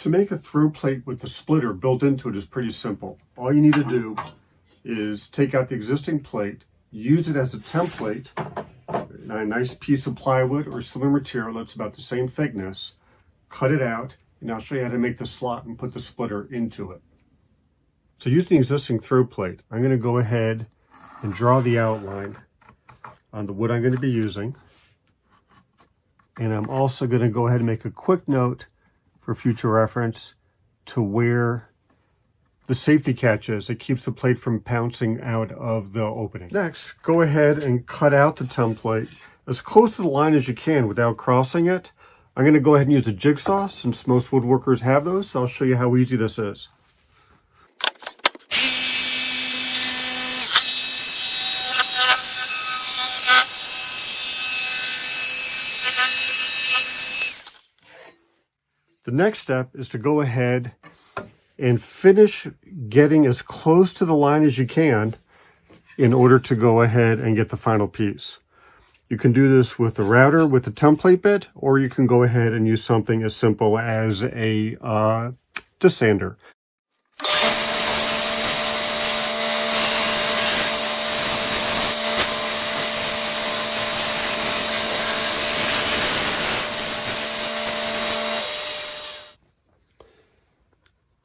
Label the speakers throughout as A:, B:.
A: To make a throw plate with the splitter built into it is pretty simple. All you need to do is take out the existing plate, use it as a template, a nice piece of plywood or similar material that's about the same thickness, cut it out, and I'll show you how to make the slot and put the splitter into it. So using the existing throw plate, I'm going to go ahead and draw the outline on the wood I'm going to be using. And I'm also going to go ahead and make a quick note for future reference to where the safety catch is. It keeps the plate from bouncing out of the opening. Next, go ahead and cut out the template as close to the line as you can without crossing it. I'm going to go ahead and use a jigsaw since most woodworkers have those, so I'll show you how easy this is. The next step is to go ahead and finish getting as close to the line as you can in order to go ahead and get the final piece. You can do this with the router with the template bit, or you can go ahead and use something as simple as a desander.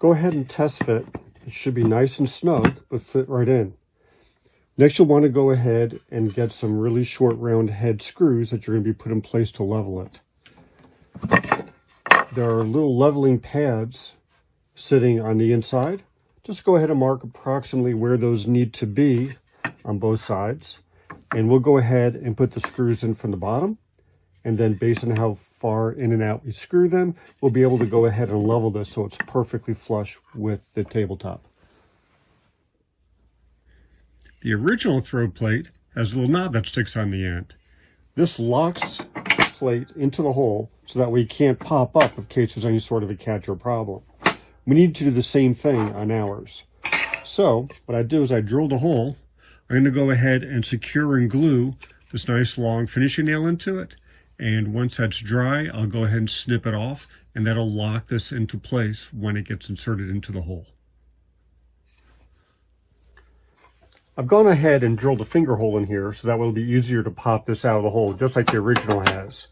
A: Go ahead and test fit. It should be nice and snug, but fit right in. Next, you'll want to go ahead and get some really short round head screws that you're going to be put in place to level it. There are little leveling pads sitting on the inside. Just go ahead and mark approximately where those need to be on both sides. And we'll go ahead and put the screws in from the bottom. And then based on how far in and out we screw them, we'll be able to go ahead and level this so it's perfectly flush with the tabletop. The original throw plate has a little knob that sticks on the end. This locks the plate into the hole so that way it can't pop up in case there's any sort of a catch or problem. We need to do the same thing on ours. So what I do is I drilled a hole. I'm going to go ahead and secure and glue this nice long finishing nail into it. And once that's dry, I'll go ahead and snip it off, and that'll lock this into place when it gets inserted into the hole. I've gone ahead and drilled a finger hole in here so that will be easier to pop this out of the hole, just like the original has.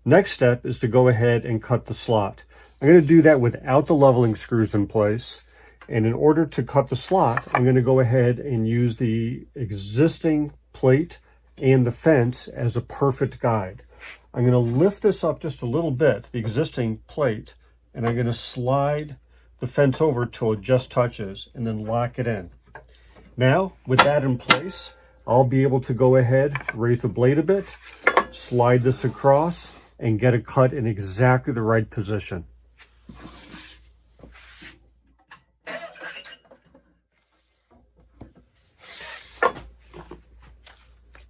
A: Next step is to go ahead and cut the slot. I'm going to do that without the leveling screws in place. And in order to cut the slot, I'm going to go ahead and use the existing plate and the fence as a perfect guide. I'm going to lift this up just a little bit, the existing plate, and I'm going to slide the fence over till it just touches and then lock it in. Now, with that in place, I'll be able to go ahead, raise the blade a bit, slide this across, and get it cut in exactly the right position.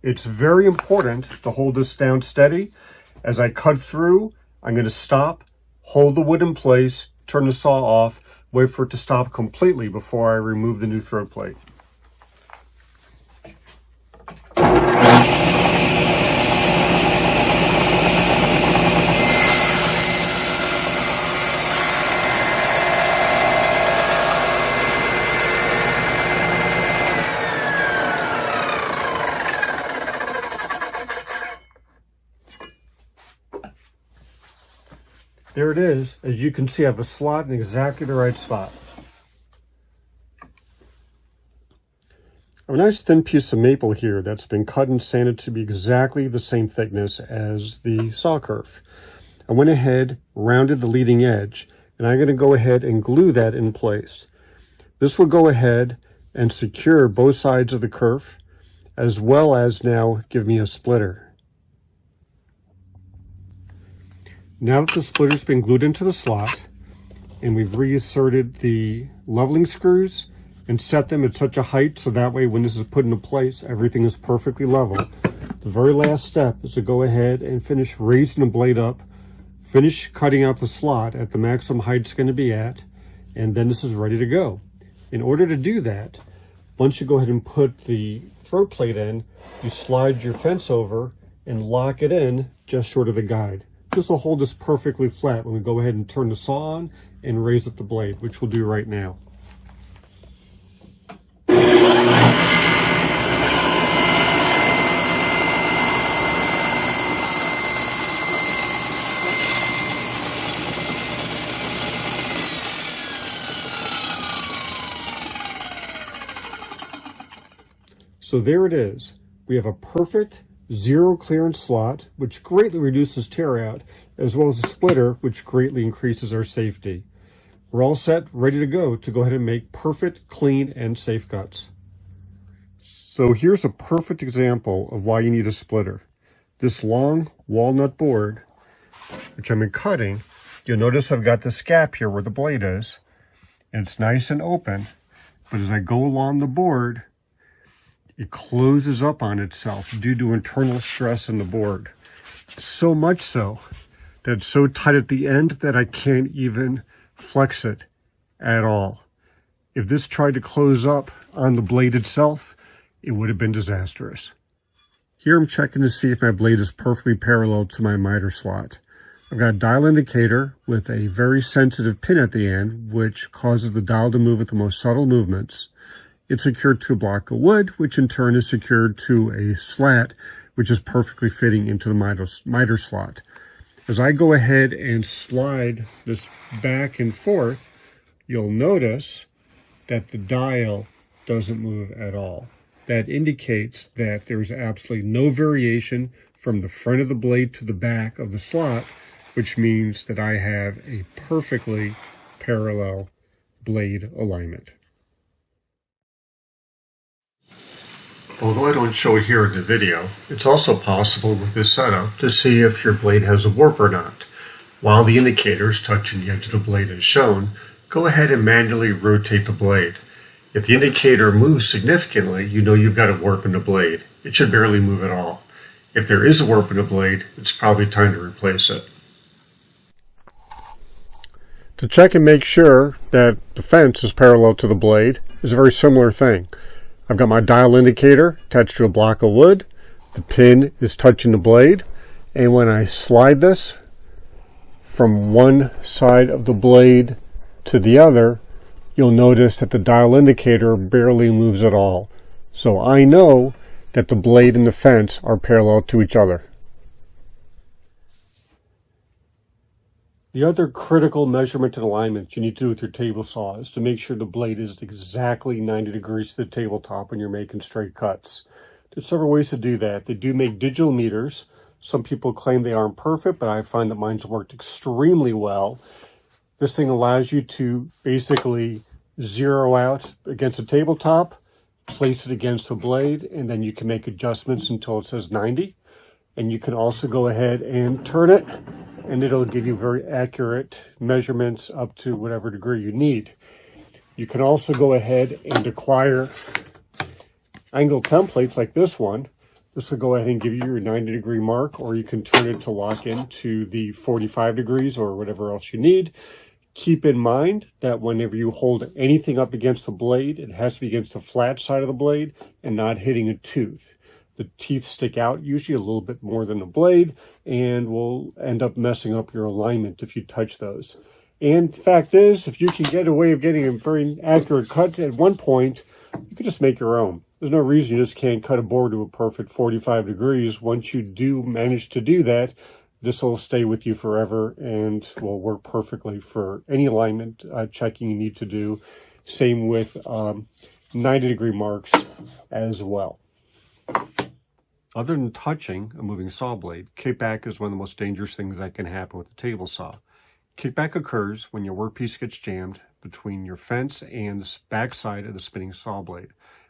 A: It's very important to hold this down steady. As I cut through, I'm going to stop, hold the wood in place, turn the saw off, wait for it to stop completely before I remove the new throw plate. There it is. As you can see, I have a slot in exactly the right spot. I have a nice thin piece of maple here that's been cut and sanded to be exactly the same thickness as the saw kerf. I went ahead, rounded the leading edge, and I'm going to go ahead and glue that in place. This will go ahead and secure both sides of the kerf, as well as now give me a splitter. Now that the splitter's been glued into the slot and we've reinserted the leveling screws and set them at such a height so that way when this is put into place, everything is perfectly level. The very last step is to go ahead and finish raising the blade up, finish cutting out the slot at the maximum height it's going to be at, and then this is ready to go. In order to do that, once you go ahead and put the throw plate in, you slide your fence over and lock it in just short of the guide. This will hold us perfectly flat when we go ahead and turn the saw on and raise up the blade, which we'll do right now. So there it is. We have a perfect zero clearance slot, which greatly reduces tear out, as well as a splitter, which greatly increases our safety. We're all set, ready to go ahead and make perfect, clean, and safe cuts. So here's a perfect example of why you need a splitter. This long walnut board, which I'm cutting, you'll notice I've got this gap here where the blade is, and it's nice and open, but as I go along the board, it closes up on itself due to internal stress in the board. So much so that it's so tight at the end that I can't even flex it at all. If this tried to close up on the blade itself, it would have been disastrous. Here I'm checking to see if my blade is perfectly parallel to my miter slot. I've got a dial indicator with a very sensitive pin at the end, which causes the dial to move with the most subtle movements. It's secured to a block of wood, which in turn is secured to a slat, which is perfectly fitting into the miter slot. As I go ahead and slide this back and forth, you'll notice that the dial doesn't move at all. That indicates that there's absolutely no variation from the front of the blade to the back of the slot, which means that I have a perfectly parallel blade alignment. Although I don't show it here in the video, it's also possible with this setup to see if your blade has a warp or not. While the indicator is touching the edge of the blade as shown, go ahead and manually rotate the blade. If the indicator moves significantly, you know you've got a warp in the blade. It should barely move at all. If there is a warp in the blade, it's probably time to replace it. To check and make sure that the fence is parallel to the blade is a very similar thing. I've got my dial indicator attached to a block of wood. The pin is touching the blade, and when I slide this from one side of the blade to the other, you'll notice that the dial indicator barely moves at all. So I know that the blade and the fence are parallel to each other. The other critical measurement and alignment you need to do with your table saw is to make sure the blade is exactly 90 degrees to the tabletop when you're making straight cuts. There's several ways to do that. They do make digital meters. Some people claim they aren't perfect, but I find that mine's worked extremely well. This thing allows you to basically zero out against the tabletop, place it against the blade, and then you can make adjustments until it says 90. And you can also go ahead and turn it, and it'll give you very accurate measurements up to whatever degree you need. You can also go ahead and acquire angle templates like this one. This will go ahead and give you your 90-degree mark, or you can turn it to lock into the 45 degrees or whatever else you need. Keep in mind that whenever you hold anything up against the blade, it has to be against the flat side of the blade and not hitting a tooth. The teeth stick out usually a little bit more than the blade and will end up messing up your alignment if you touch those. And the fact is, if you can get a way of getting a very accurate cut at one point, you can just make your own. There's no reason you just can't cut a board to a perfect 45 degrees. Once you do manage to do that, this will stay with you forever and will work perfectly for any alignment checking you need to do. Same with 90-degree marks as well. Other than touching a moving saw blade, kickback is one of the most dangerous things that can happen with a table saw. Kickback occurs when your workpiece gets jammed between your fence and the backside of the spinning saw blade.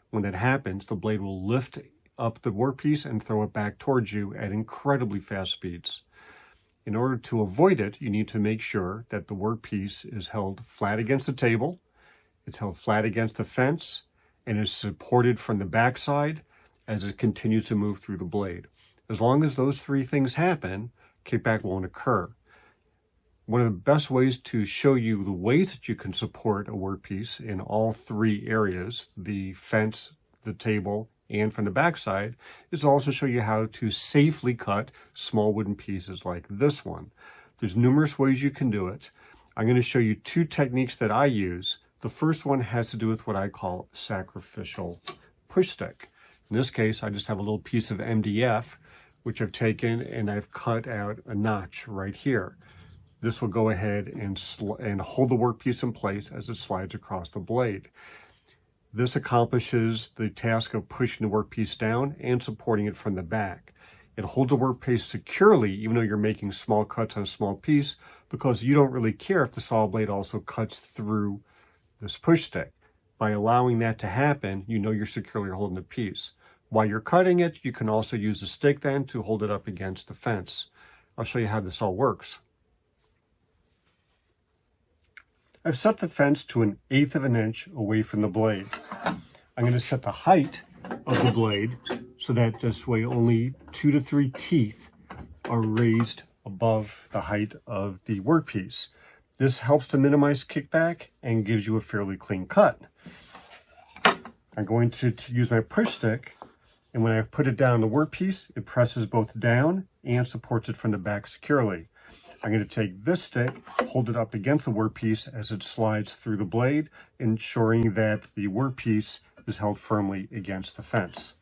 A: When that happens, the blade will lift up the workpiece and throw it back towards you at incredibly fast speeds. In order to avoid it, you need to make sure that the workpiece is held flat against the table, it's held flat against the fence, and is supported from the backside as it continues to move through the blade. As long as those three things happen, kickback won't occur. One of the best ways to show you the ways that you can support a workpiece in all three areas, the fence, the table, and from the backside, is to also show you how to safely cut small wooden pieces like this one. There's numerous ways you can do it. I'm going to show you two techniques that I use. The first one has to do with what I call sacrificial push stick. In this case, I just have a little piece of MDF, which I've taken and I've cut out a notch right here. This will go ahead and hold the workpiece in place as it slides across the blade. This accomplishes the task of pushing the workpiece down and supporting it from the back. It holds the workpiece securely, even though you're making small cuts on a small piece, because you don't really care if the saw blade also cuts through this push stick. By allowing that to happen, you know you're securely holding the piece. While you're cutting it, you can also use the stick then to hold it up against the fence. I'll show you how this all works. I've set the fence to 1/8 of an inch away from the blade. I'm going to set the height of the blade so that this way only 2 to 3 teeth are raised above the height of the workpiece. This helps to minimize kickback and gives you a fairly clean cut. I'm going to use my push stick, and when I put it down on the workpiece, it presses both down and supports it from the back securely. I'm going to take this stick, hold it up against the workpiece as it slides through the blade, ensuring that the workpiece is held firmly against the fence.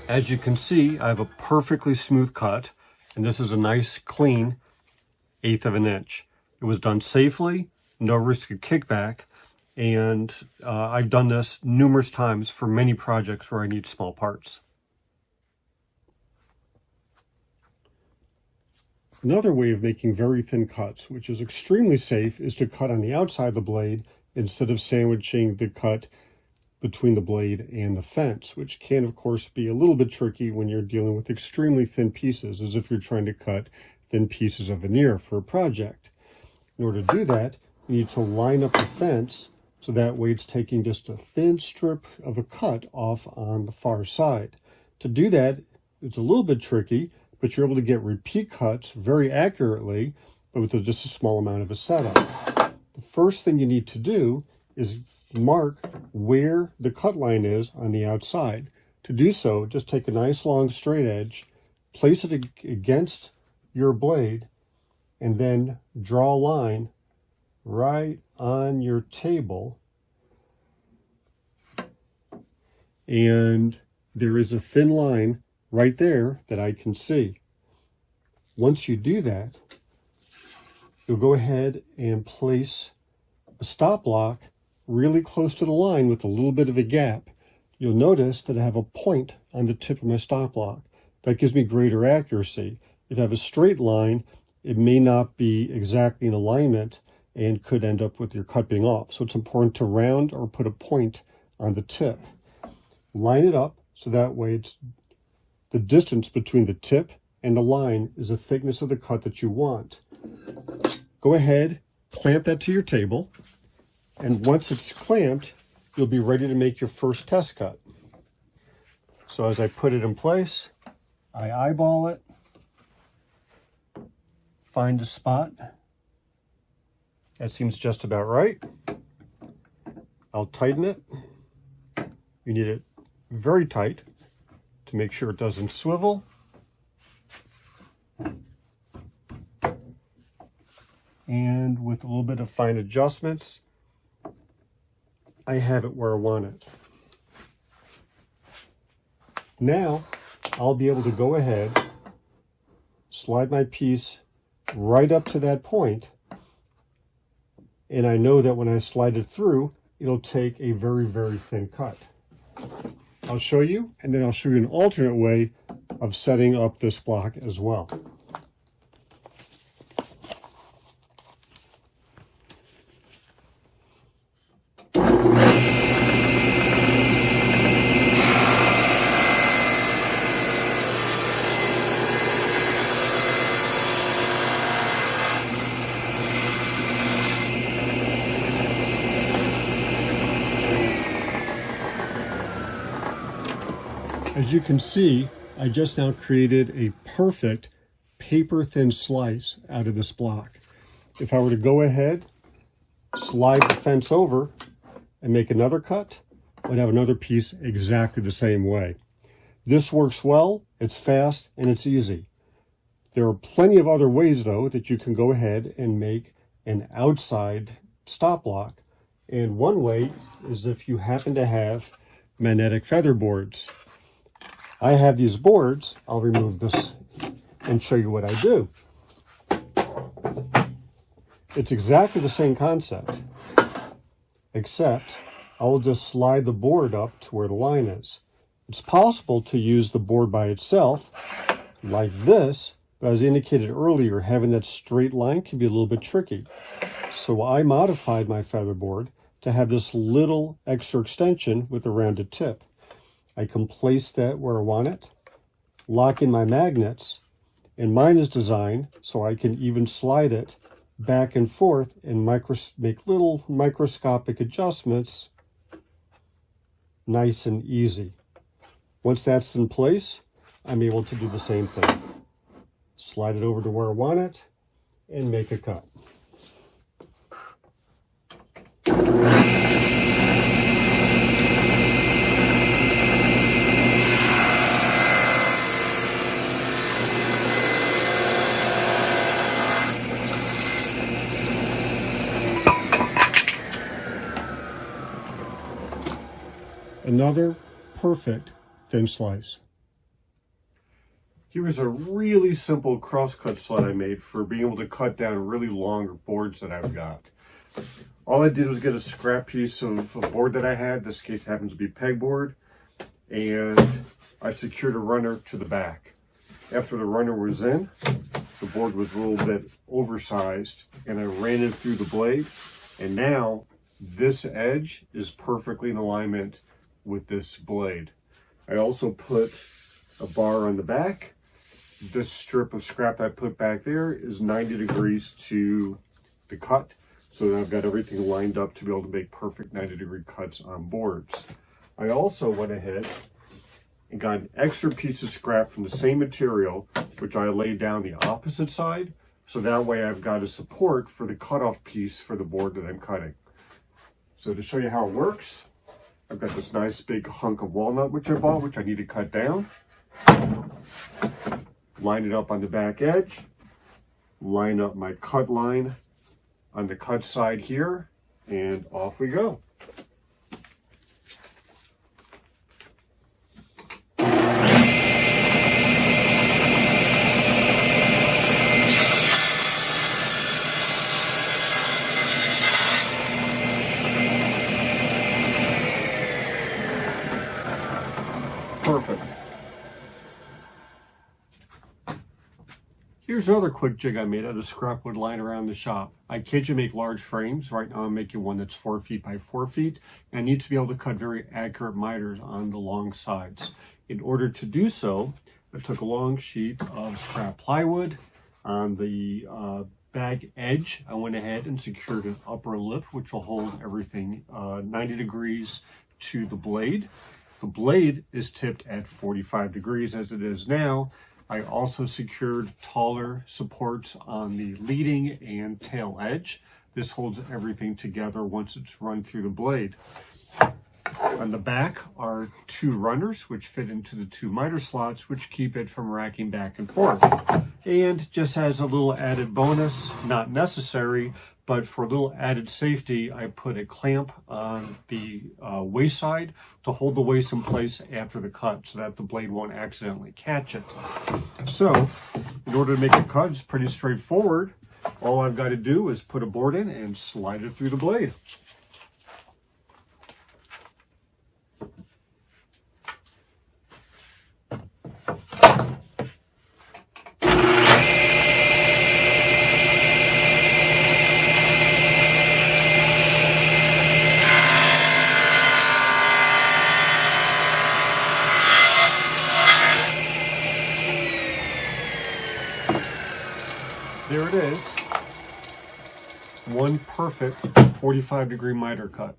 A: As you can see, I have a perfectly smooth cut, and this is a nice, clean 1/8 of an inch. It was done safely, no risk of kickback, and I've done this numerous times for many projects where I need small parts. Another way of making very thin cuts, which is extremely safe, is to cut on the outside of the blade instead of sandwiching the cut between the blade and the fence, which can, of course, be a little bit tricky when you're dealing with extremely thin pieces, as if you're trying to cut thin pieces of veneer for a project. In order to do that, you need to line up the fence so that way it's taking just a thin strip of a cut off on the far side. To do that, it's a little bit tricky, but you're able to get repeat cuts very accurately, but with just a small amount of a setup. The first thing you need to do is mark where the cut line is on the outside. To do so, just take a nice long straight edge, place it against your blade, and then draw a line right on your table. And there is a thin line right there that I can see. Once you do that, you'll go ahead and place a stop block really close to the line with a little bit of a gap. You'll notice that I have a point on the tip of my stop block. That gives me greater accuracy. If I have a straight line, it may not be exactly in alignment and could end up with your cut being off. So it's important to round or put a point on the tip. Line it up so that way it's the distance between the tip and the line is the thickness of the cut that you want. Go ahead, clamp that to your table. And once it's clamped, you'll be ready to make your first test cut. So as I put it in place, I eyeball it, find a spot. That seems just about right. I'll tighten it. You need it very tight to make sure it doesn't swivel. And with a little bit of fine adjustments, I have it where I want it. Now, I'll be able to go ahead, slide my piece right up to that point, and I know that when I slide it through, it'll take a very, very thin cut. I'll show you, and then I'll show you an alternate way of setting up this block as well. As you can see, I just now created a perfect paper thin slice out of this block. If I were to go ahead, slide the fence over and make another cut, I'd have another piece exactly the same way. This works well, it's fast, and it's easy. There are plenty of other ways though that you can go ahead and make an outside stop block. And one way is if you happen to have magnetic feather boards. I have these boards. I'll remove this and show you what I do. It's exactly the same concept, except I will just slide the board up to where the line is. It's possible to use the board by itself like this, but as indicated earlier, having that straight line can be a little bit tricky. So I modified my feather board to have this little extra extension with a rounded tip. I can place that where I want it, lock in my magnets, and mine is designed so I can even slide it back and forth and make little microscopic adjustments nice and easy. Once that's in place, I'm able to do the same thing. Slide it over to where I want it and make a cut. Another perfect thin slice. Here is a really simple crosscut sled I made for being able to cut down really long boards that I've got. All I did was get a scrap piece of a board that I had. In this case happens to be pegboard, and I secured a runner to the back. After the runner was in, the board was a little bit oversized, and I ran it through the blade, and now this edge is perfectly in alignment with this blade. I also put a bar on the back. This strip of scrap I put back there is 90 degrees to the cut, so that I've got everything lined up to be able to make perfect 90-degree cuts on boards. I also went ahead and got an extra piece of scrap from the same material, which I laid down the opposite side, so that way I've got a support for the cutoff piece for the board that I'm cutting. So to show you how it works, I've got this nice big hunk of walnut which I bought, which I need to cut down. Line it up on the back edge. Line up my cut line on the cut side here, and off we go. Perfect. Here's another quick jig I made out of scrap wood lying around the shop. I occasionally make large frames. Right now I'm making one that's 4 feet by 4 feet, and I need to be able to cut very accurate miters on the long sides. In order to do so, I took a long sheet of scrap plywood. On the bag edge, I went ahead and secured an upper lip, which will hold everything 90 degrees to the blade. The blade is tipped at 45 degrees as it is now. I also secured taller supports on the leading and tail edge. This holds everything together once it's run through the blade. On the back are 2 runners, which fit into the 2 miter slots, which keep it from racking back and forth. And just as a little added bonus, not necessary, but for a little added safety, I put a clamp on the waist side to hold the waist in place after the cut so that the blade won't accidentally catch it. So, in order to make a cut, it's pretty straightforward. All I've got to do is put a board in and slide it through the blade. There it is, one perfect 45-degree miter cut.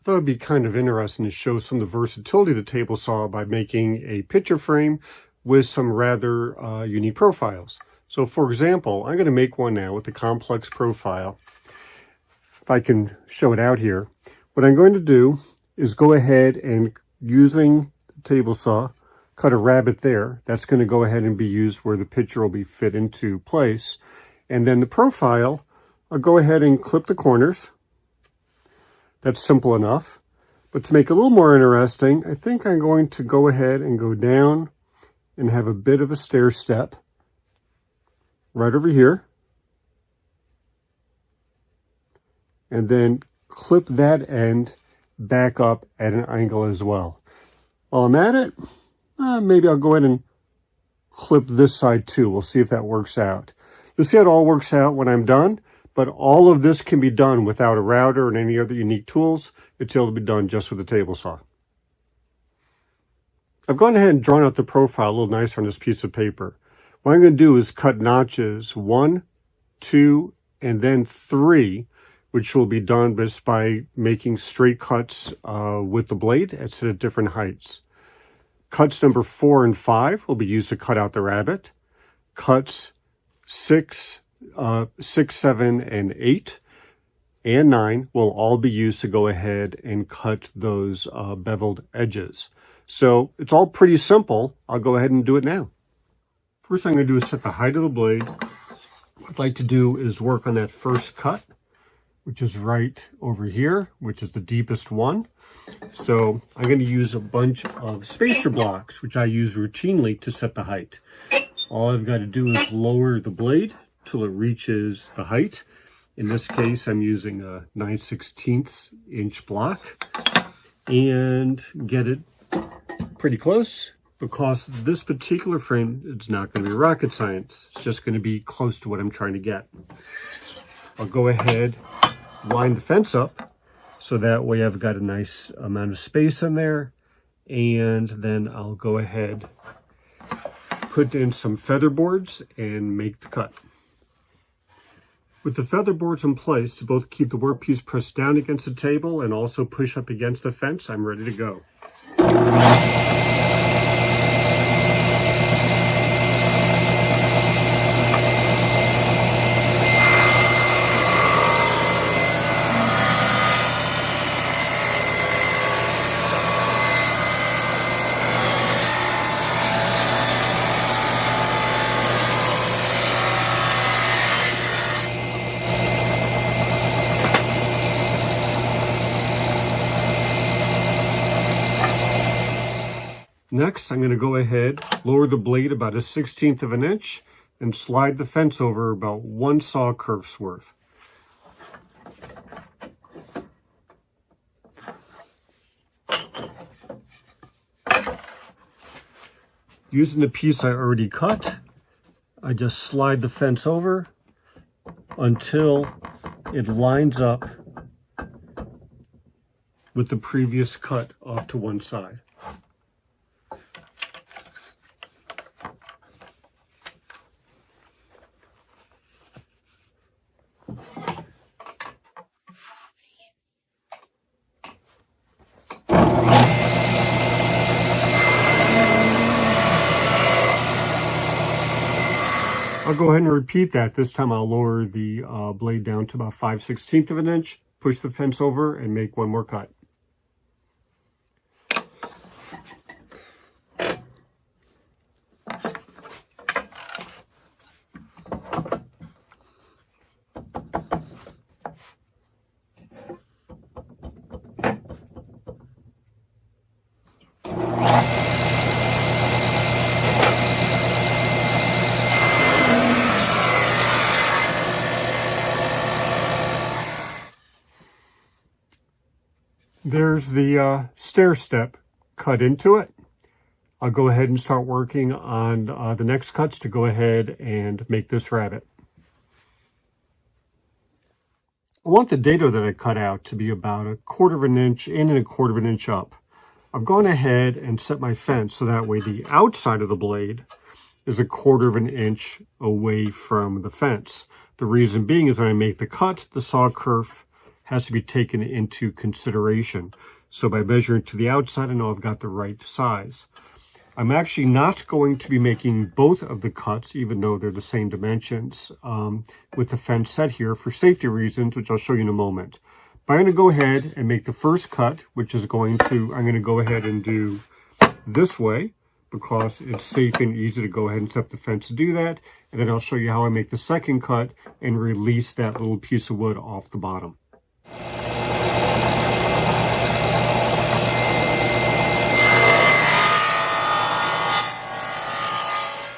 A: I thought it'd be kind of interesting to show some of the versatility of the table saw by making a picture frame with some rather unique profiles. So for example, I'm going to make one now with the complex profile. If I can show it out here, what I'm going to do is go ahead and, using the table saw, cut a rabbet there. That's going to go ahead and be used where the picture will be fit into place. And then the profile, I'll go ahead and clip the corners. That's simple enough. But to make it a little more interesting, I think I'm going to go ahead and go down and have a bit of a stair step right over here. And then clip that end back up at an angle as well. While I'm at it, maybe I'll go ahead and clip this side too. We'll see if that works out. You'll see how it all works out when I'm done, but all of this can be done without a router and any other unique tools. It's able to be done just with a table saw. I've gone ahead and drawn out the profile a little nicer on this piece of paper. What I'm going to do is cut notches 1, 2, and then 3, which will be done just by making straight cuts with the blade at different heights. Cuts number 4 and 5 will be used to cut out the rabbet. Cuts 6, 7, and 8, and 9 will all be used to go ahead and cut those beveled edges. So it's all pretty simple. I'll go ahead and do it now. First thing I'm going to do is set the height of the blade. What I'd like to do is work on that first cut, which is right over here, which is the deepest one. So I'm going to use a bunch of spacer blocks, which I use routinely to set the height. All I've got to do is lower the blade till it reaches the height. In this case, I'm using a 9/16 inch block and get it pretty close. Because this particular frame, it's not going to be rocket science. It's just going to be close to what I'm trying to get. I'll go ahead, line the fence up, so that way I've got a nice amount of space in there. And then I'll go ahead, put in some feather boards and make the cut. With the feather boards in place to both keep the workpiece pressed down against the table and also push up against the fence, I'm ready to go. Next, I'm going to go ahead, lower the blade about 1/16 of an inch, and slide the fence over about 1 saw kerf's worth. Using the piece I already cut, I just slide the fence over until it lines up with the previous cut off to one side. I'll go ahead and repeat that. This time I'll lower the blade down to about 5/16 of an inch, push the fence over, and make one more cut. There's the stair step cut into it. I'll go ahead and start working on the next cuts to go ahead and make this rabbet. I want the dado that I cut out to be about 1/4 of an inch in and 1/4 of an inch up. I've gone ahead and set my fence so that way the outside of the blade is 1/4 of an inch away from the fence. The reason being is when I make the cut, the saw kerf has to be taken into consideration. So by measuring to the outside, I know I've got the right size. I'm actually not going to be making both of the cuts, even though they're the same dimensions, with the fence set here for safety reasons, which I'll show you in a moment. But I'm going to go ahead and make the first cut, which is I'm going to go ahead and do this way, because it's safe and easy to go ahead and set up the fence to do that. And then I'll show you how I make the second cut and release that little piece of wood off the bottom.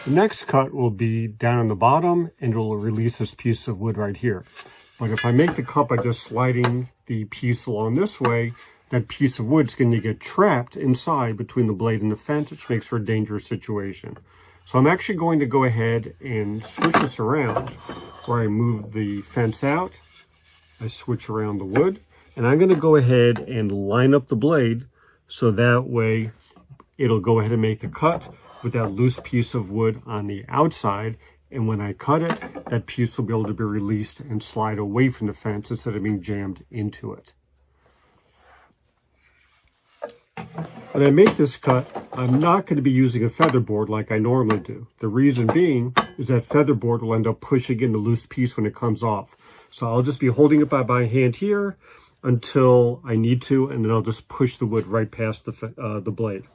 A: The next cut will be down on the bottom, and it will release this piece of wood right here. But if I make the cut by just sliding the piece along this way, that piece of wood is going to get trapped inside between the blade and the fence, which makes for a dangerous situation. So I'm actually going to go ahead and switch this around, where I move the fence out, I switch around the wood, and I'm going to go ahead and line up the blade so that way it'll go ahead and make the cut with that loose piece of wood on the outside, and when I cut it, that piece will be able to be released and slide away from the fence instead of being jammed into it. When I make this cut, I'm not going to be using a feather board like I normally do. The reason being is that feather board will end up pushing in the loose piece when it comes off. So I'll just be holding it by my hand here until I need to, and then I'll just push the wood right past the blade.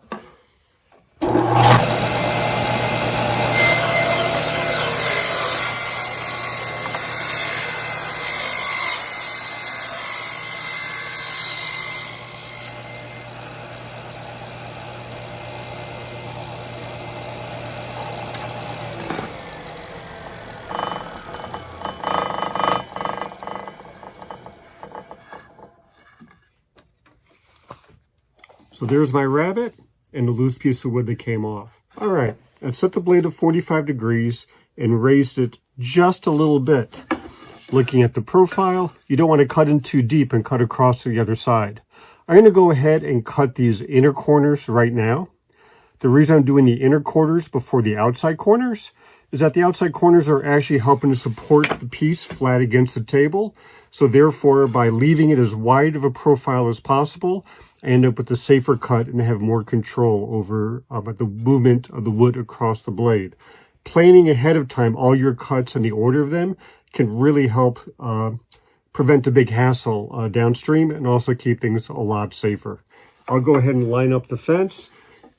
A: So there's my rabbit and the loose piece of wood that came off. All right, I've set the blade to 45 degrees and raised it just a little bit. Looking at the profile, you don't want to cut in too deep and cut across to the other side. I'm going to go ahead and cut these inner corners right now. The reason I'm doing the inner corners before the outside corners is that the outside corners are actually helping to support the piece flat against the table. So therefore, by leaving it as wide of a profile as possible, I end up with a safer cut and have more control over the movement of the wood across the blade. Planning ahead of time all your cuts and the order of them can really help prevent a big hassle downstream and also keep things a lot safer. I'll go ahead and line up the fence,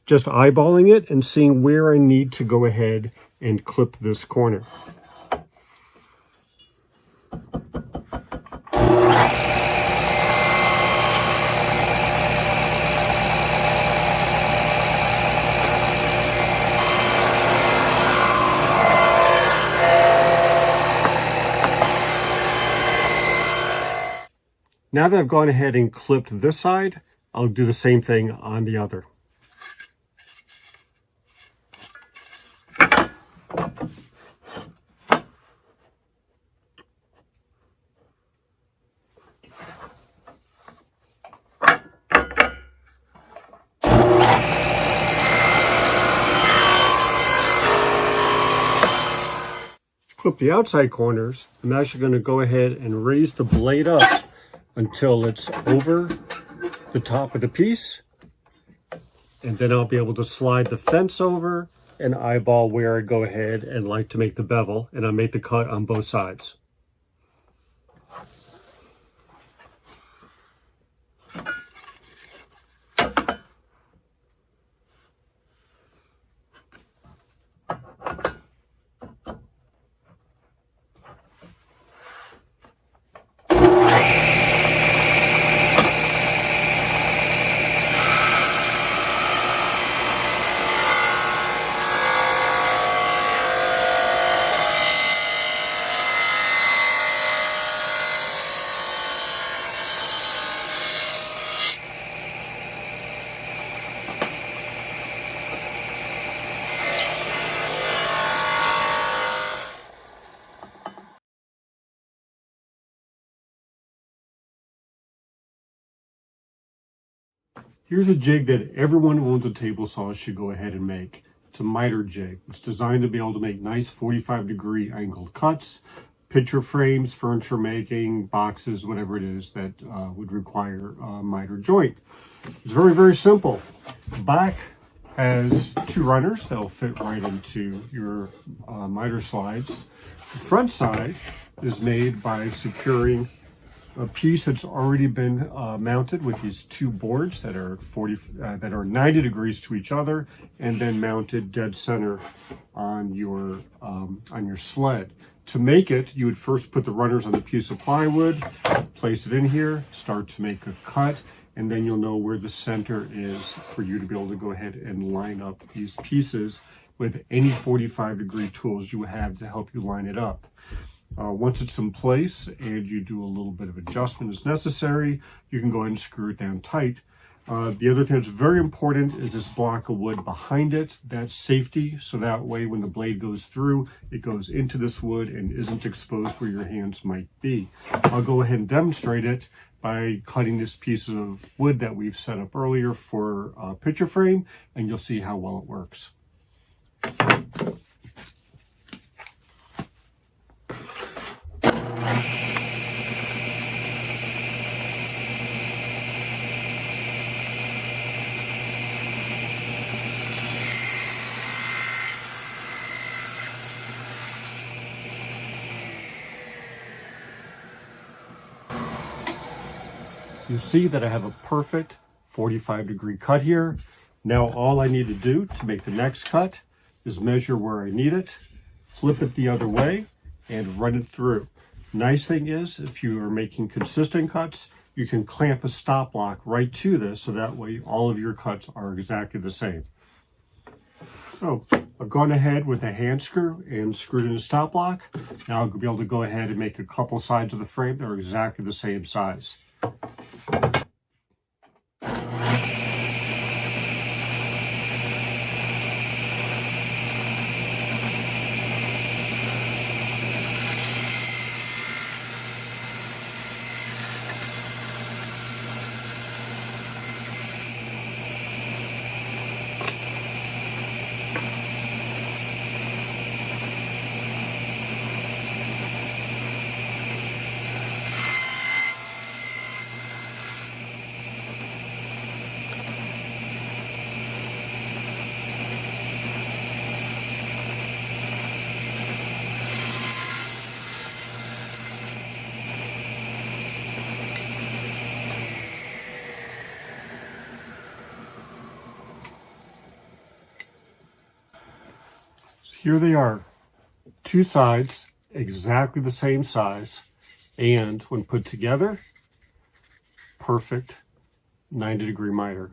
A: just eyeballing it and seeing where I need to go ahead and clip this corner. Now that I've gone ahead and clipped this side, I'll do the same thing on the other. Clip the outside corners. I'm actually going to go ahead and raise the blade up until it's over the top of the piece, and then I'll be able to slide the fence over and eyeball where I go ahead and like to make the bevel, and I'll make the cut on both sides. Here's a jig that everyone who owns a table saw should go ahead and make. It's a miter jig. It's designed to be able to make nice 45-degree angled cuts, picture frames, furniture making, boxes, whatever it is that would require a miter joint. It's very, very simple. Back has two runners that'll fit right into your miter slides. The front side is made by securing a piece that's already been mounted with these two boards that are 90 degrees to each other, and then mounted dead center on your sled. To make it, you would first put the runners on a piece of plywood, place it in here, start to make a cut, and then you'll know where the center is for you to be able to go ahead and line up these pieces with any 45-degree tools you have to help you line it up. Once it's in place and you do a little bit of adjustment as necessary, you can go ahead and screw it down tight. The other thing that's very important is this block of wood behind it. That's safety, so that way when the blade goes through, it goes into this wood and isn't exposed where your hands might be. I'll go ahead and demonstrate it by cutting this piece of wood that we've set up earlier for a picture frame, and you'll see how well it works. You see that I have a perfect 45-degree cut here. Now all I need to do to make the next cut is measure where I need it, flip it the other way, and run it through. Nice thing is, if you are making consistent cuts, you can clamp a stop block right to this, so that way all of your cuts are exactly the same. So I've gone ahead with a hand screw and screwed in a stop block. Now I'll be able to go ahead and make a couple sides of the frame that are exactly the same size. Here they are, two sides, exactly the same size, and when put together, perfect 90-degree miter.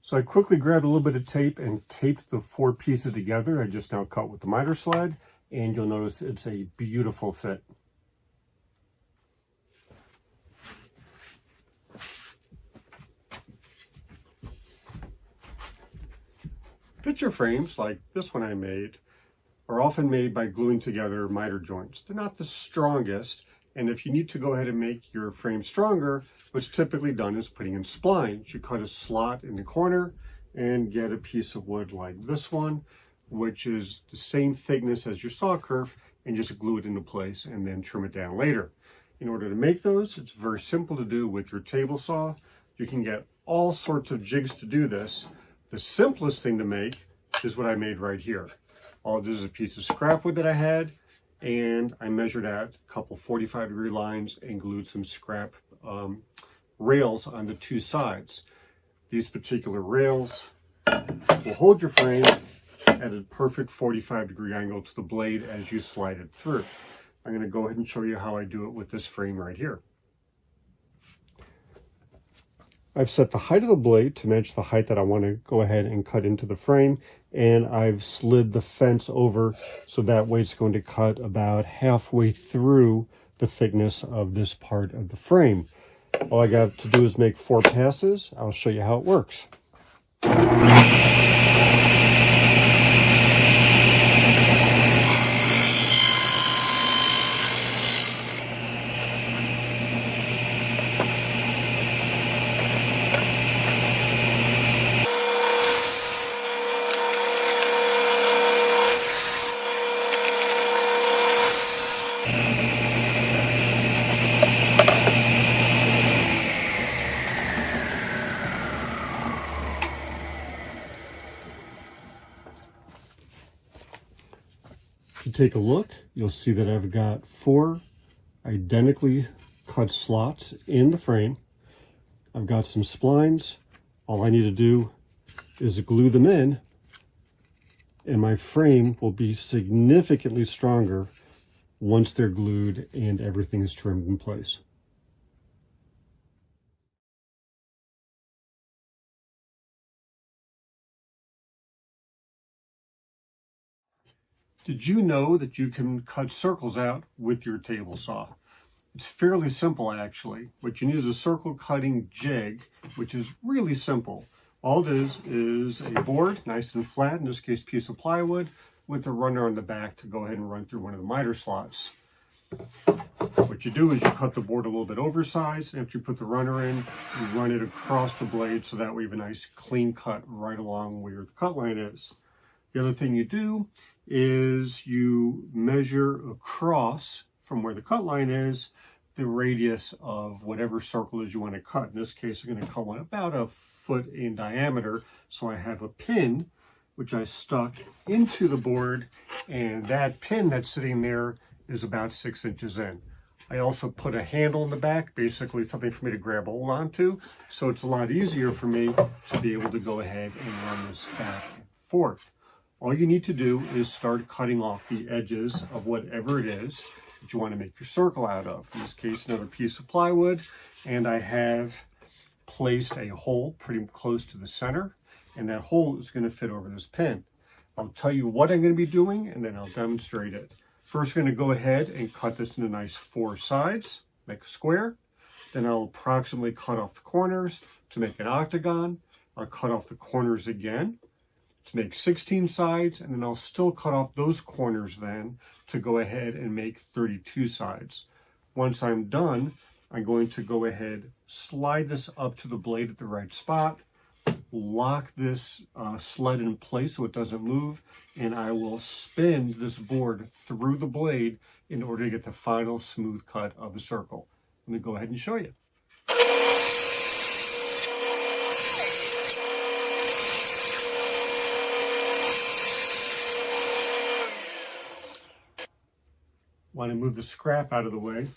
A: So I quickly grabbed a little bit of tape and taped the four pieces together. I just now cut with the miter sled, and you'll notice it's a beautiful fit. Picture frames, like this one I made, are often made by gluing together miter joints. They're not the strongest, and if you need to go ahead and make your frame stronger, what's typically done is putting in splines. You cut a slot in the corner and get a piece of wood like this one, which is the same thickness as your saw kerf, and just glue it into place and then trim it down later. In order to make those, it's very simple to do with your table saw. You can get all sorts of jigs to do this. The simplest thing to make is what I made right here. All it is a piece of scrap wood that I had, and I measured out a couple 45-degree lines and glued some scrap rails on the two sides. These particular rails will hold your frame at a perfect 45-degree angle to the blade as you slide it through. I'm going to go ahead and show you how I do it with this frame right here. I've set the height of the blade to match the height that I want to go ahead and cut into the frame, and I've slid the fence over so that way it's going to cut about halfway through the thickness of this part of the frame. All I got to do is make 4 passes. I'll show you how it works. If you take a look, you'll see that I've got 4 identically cut slots in the frame. I've got some splines. All I need to do is glue them in, and my frame will be significantly stronger once they're glued and everything is trimmed in place. Did you know that you can cut circles out with your table saw? It's fairly simple actually. What you need is a circle cutting jig, which is really simple. All it is a board, nice and flat, in this case piece of plywood, with a runner on the back to go ahead and run through one of the miter slots. What you do is you cut the board a little bit oversized, and after you put the runner in, you run it across the blade so that way you have a nice clean cut right along where the cut line is. The other thing you do is you measure across from where the cut line is the radius of whatever circle is you want to cut. In this case, I'm going to cut one about a foot in diameter. So I have a pin which I stuck into the board, and that pin that's sitting there is about 6 inches in. I also put a handle in the back, basically something for me to grab hold onto, so it's a lot easier for me to be able to go ahead and run this back and forth. All you need to do is start cutting off the edges of whatever it is that you want to make your circle out of. In this case, another piece of plywood, and I have placed a hole pretty close to the center, and that hole is going to fit over this pin. I'll tell you what I'm going to be doing, and then I'll demonstrate it. First, I'm going to go ahead and cut this into nice 4 sides, make a square. Then I'll approximately cut off the corners to make an octagon. I'll cut off the corners again to make 16 sides, and then I'll still cut off those corners then to go ahead and make 32 sides. Once I'm done, I'm going to go ahead, slide this up to the blade at the right spot, lock this sled in place so it doesn't move, and I will spin this board through the blade in order to get the final smooth cut of the circle. Let me go ahead and show you. Want to move the scrap out of the way.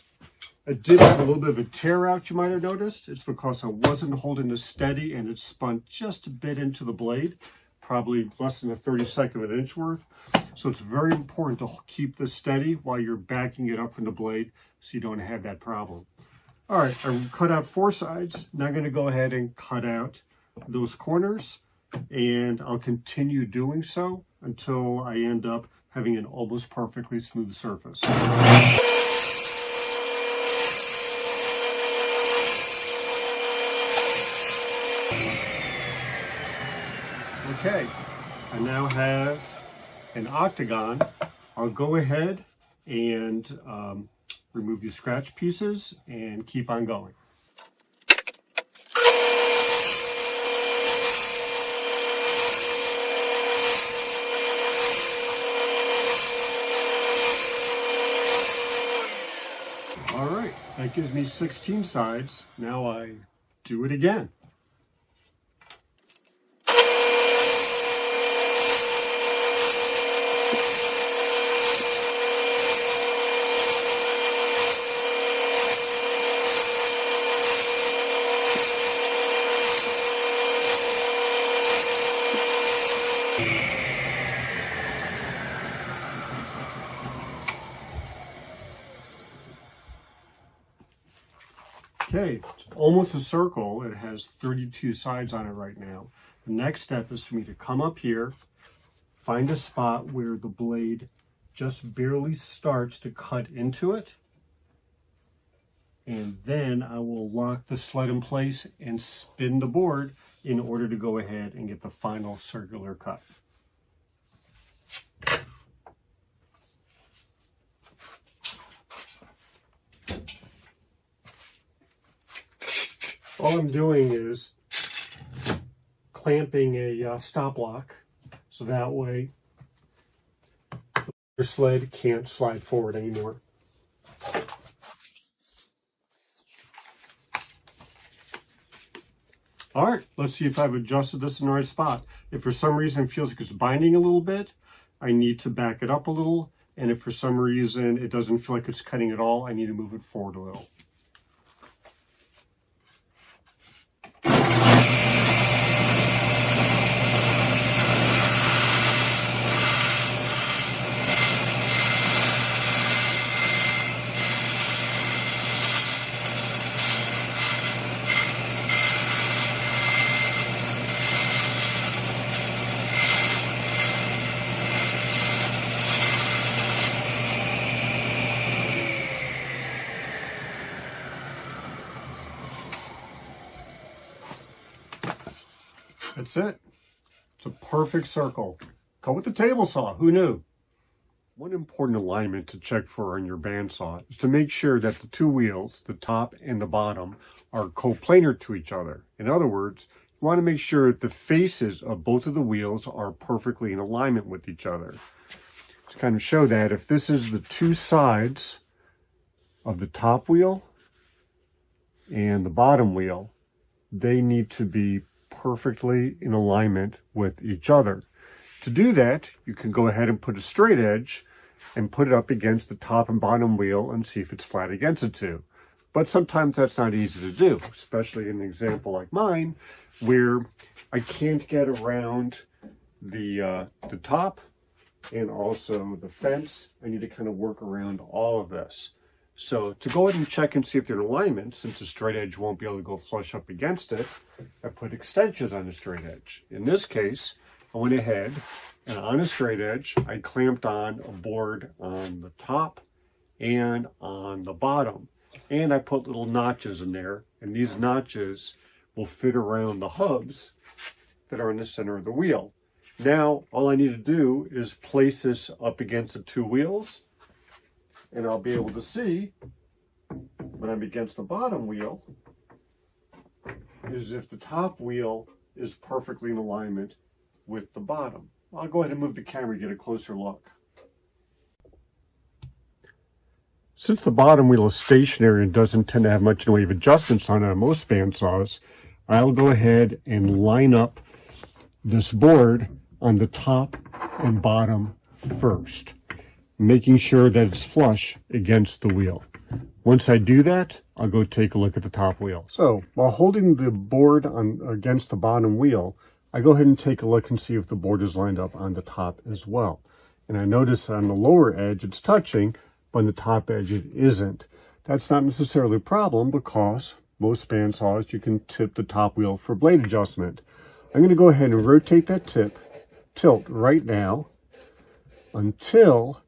A: I did have a little bit of a tear out, you might have noticed. It's because I wasn't holding this steady and it spun just a bit into the blade, probably less than a 32nd of an inch worth. So it's very important to keep this steady while you're backing it up from the blade so you don't have that problem. All right, I cut out 4 sides. Now I'm going to go ahead and cut out those corners, and I'll continue doing so until I end up having an almost perfectly smooth surface. Okay, I now have an octagon. I'll go ahead and remove these scratch pieces and keep on going. All right, that gives me 16 sides. Now I do it again. Okay, it's almost a circle. It has 32 sides on it right now. The next step is for me to come up here, find a spot where the blade just barely starts to cut into it, and then I will lock the sled in place and spin the board in order to go ahead and get the final circular cut. All I'm doing is clamping a stop lock so that way the sled can't slide forward anymore. All right, let's see if I've adjusted this in the right spot. If for some reason it feels like it's binding a little bit, I need to back it up a little, and if for some reason it doesn't feel like it's cutting at all, I need to move it forward a little. That's it. It's a perfect circle. Cut with the table saw. Who knew? One important alignment to check for on your bandsaw is to make sure that the two wheels, the top and the bottom, are coplanar to each other. In other words, you want to make sure that the faces of both of the wheels are perfectly in alignment with each other. To kind of show that, if this is the two sides of the top wheel and the bottom wheel, they need to be perfectly in alignment with each other. To do that, you can go ahead and put a straight edge and put it up against the top and bottom wheel and see if it's flat against the two. But sometimes that's not easy to do, especially in an example like mine, where I can't get around the top and also the fence. I need to kind of work around all of this. So to go ahead and check and see if they're in alignment, since the straight edge won't be able to go flush up against it, I put extensions on the straight edge. In this case, I went ahead and on a straight edge, I clamped on a board on the top and on the bottom. And I put little notches in there, and these notches will fit around the hubs that are in the center of the wheel. Now, all I need to do is place this up against the two wheels, and I'll be able to see when I'm against the bottom wheel is if the top wheel is perfectly in alignment with the bottom. I'll go ahead and move the camera to get a closer look. Since the bottom wheel is stationary and doesn't tend to have much in the way of adjustments on it on most bandsaws, I'll go ahead and line up this board on the top and bottom first, making sure that it's flush against the wheel. Once I do that, I'll go take a look at the top wheel. So while holding the board against the bottom wheel, I go ahead and take a look and see if the board is lined up on the top as well. And I notice on the lower edge it's touching, but on the top edge it isn't. That's not necessarily a problem because most bandsaws you can tip the top wheel for blade adjustment. I'm going to go ahead and rotate that tilt right now until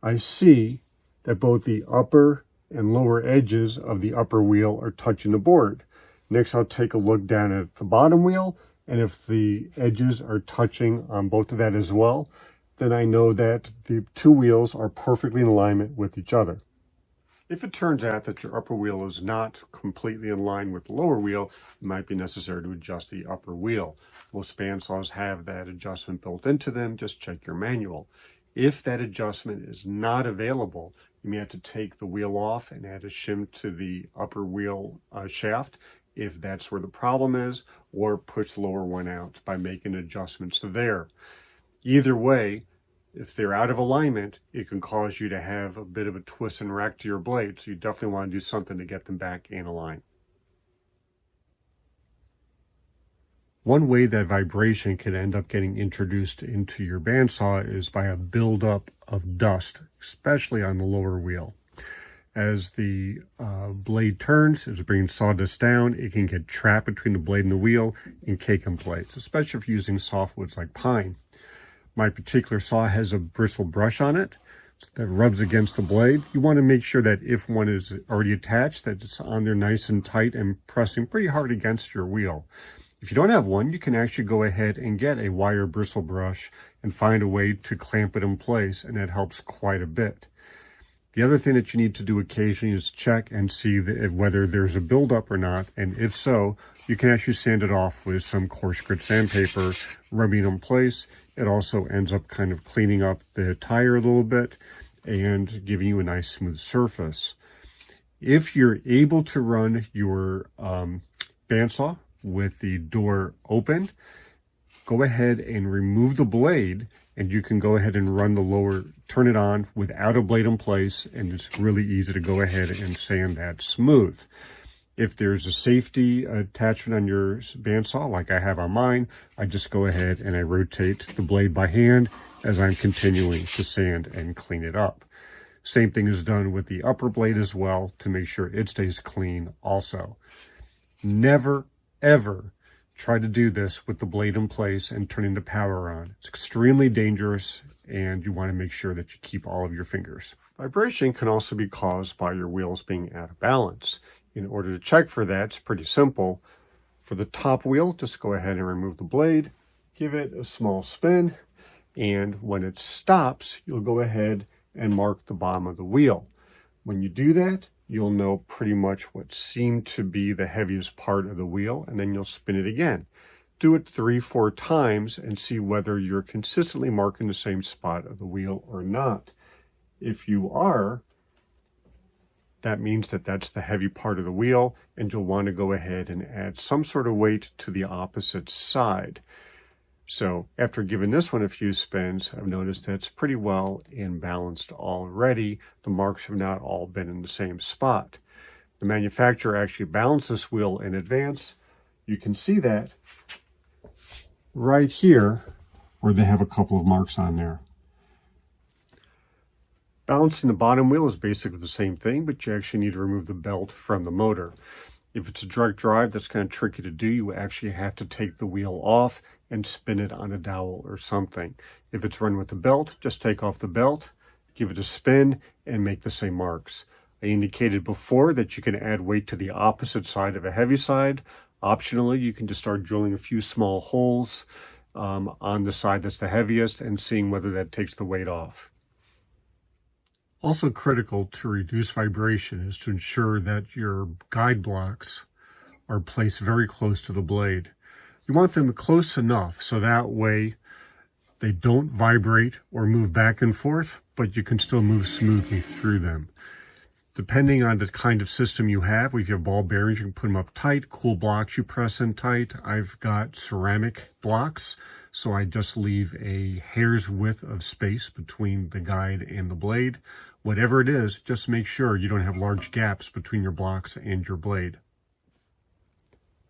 A: I see that both the upper and lower edges of the upper wheel are touching the board. Next, I'll take a look down at the bottom wheel, and if the edges are touching on both of that as well, then I know that the two wheels are perfectly in alignment with each other. If it turns out that your upper wheel is not completely in line with the lower wheel, it might be necessary to adjust the upper wheel. Most bandsaws have that adjustment built into them. Just check your manual. If that adjustment is not available, you may have to take the wheel off and add a shim to the upper wheel shaft if that's where the problem is, or push the lower one out by making adjustments there. Either way, if they're out of alignment, it can cause you to have a bit of a twist and rack to your blade, so you definitely want to do something to get them back in line. One way that vibration can end up getting introduced into your bandsaw is by a buildup of dust, especially on the lower wheel. As the blade turns, as it brings sawdust down, it can get trapped between the blade and the wheel and cake in place, especially if you're using softwoods like pine. My particular saw has a bristle brush on it that rubs against the blade. You want to make sure that if one is already attached, that it's on there nice and tight and pressing pretty hard against your wheel. If you don't have one, you can actually go ahead and get a wire bristle brush and find a way to clamp it in place, and that helps quite a bit. The other thing that you need to do occasionally is check and see whether there's a buildup or not, and if so, you can actually sand it off with some coarse grit sandpaper, rubbing it in place. It also ends up kind of cleaning up the tire a little bit and giving you a nice smooth surface. If you're able to run your bandsaw with the door open, go ahead and remove the blade and you can go ahead and run the lower, turn it on without a blade in place, and it's really easy to go ahead and sand that smooth. If there's a safety attachment on your bandsaw, like I have on mine, I just go ahead and I rotate the blade by hand as I'm continuing to sand and clean it up. Same thing is done with the upper blade as well to make sure it stays clean also. Never, ever try to do this with the blade in place and turning the power on. It's extremely dangerous, and you want to make sure that you keep all of your fingers. Vibration can also be caused by your wheels being out of balance. In order to check for that, it's pretty simple. For the top wheel, just go ahead and remove the blade, give it a small spin, and when it stops, you'll go ahead and mark the bottom of the wheel. When you do that, you'll know pretty much what seemed to be the heaviest part of the wheel, and then you'll spin it again. Do it 3-4 times and see whether you're consistently marking the same spot of the wheel or not. If you are, that means that that's the heavy part of the wheel, and you'll want to go ahead and add some sort of weight to the opposite side. So after giving this one a few spins, I've noticed that it's pretty well imbalanced already. The marks have not all been in the same spot. The manufacturer actually balanced this wheel in advance. You can see that right here where they have a couple of marks on there. Balancing the bottom wheel is basically the same thing, but you actually need to remove the belt from the motor. If it's a direct drive, that's kind of tricky to do. You actually have to take the wheel off and spin it on a dowel or something. If it's run with the belt, just take off the belt, give it a spin, and make the same marks. I indicated before that you can add weight to the opposite side of a heavy side. Optionally, you can just start drilling a few small holes on the side that's the heaviest and seeing whether that takes the weight off. Also critical to reduce vibration is to ensure that your guide blocks are placed very close to the blade. You want them close enough so that way they don't vibrate or move back and forth, but you can still move smoothly through them. Depending on the kind of system you have, if you have ball bearings, you can put them up tight. Cool blocks you press in tight. I've got ceramic blocks, so I just leave a hair's width of space between the guide and the blade. Whatever it is, just make sure you don't have large gaps between your blocks and your blade.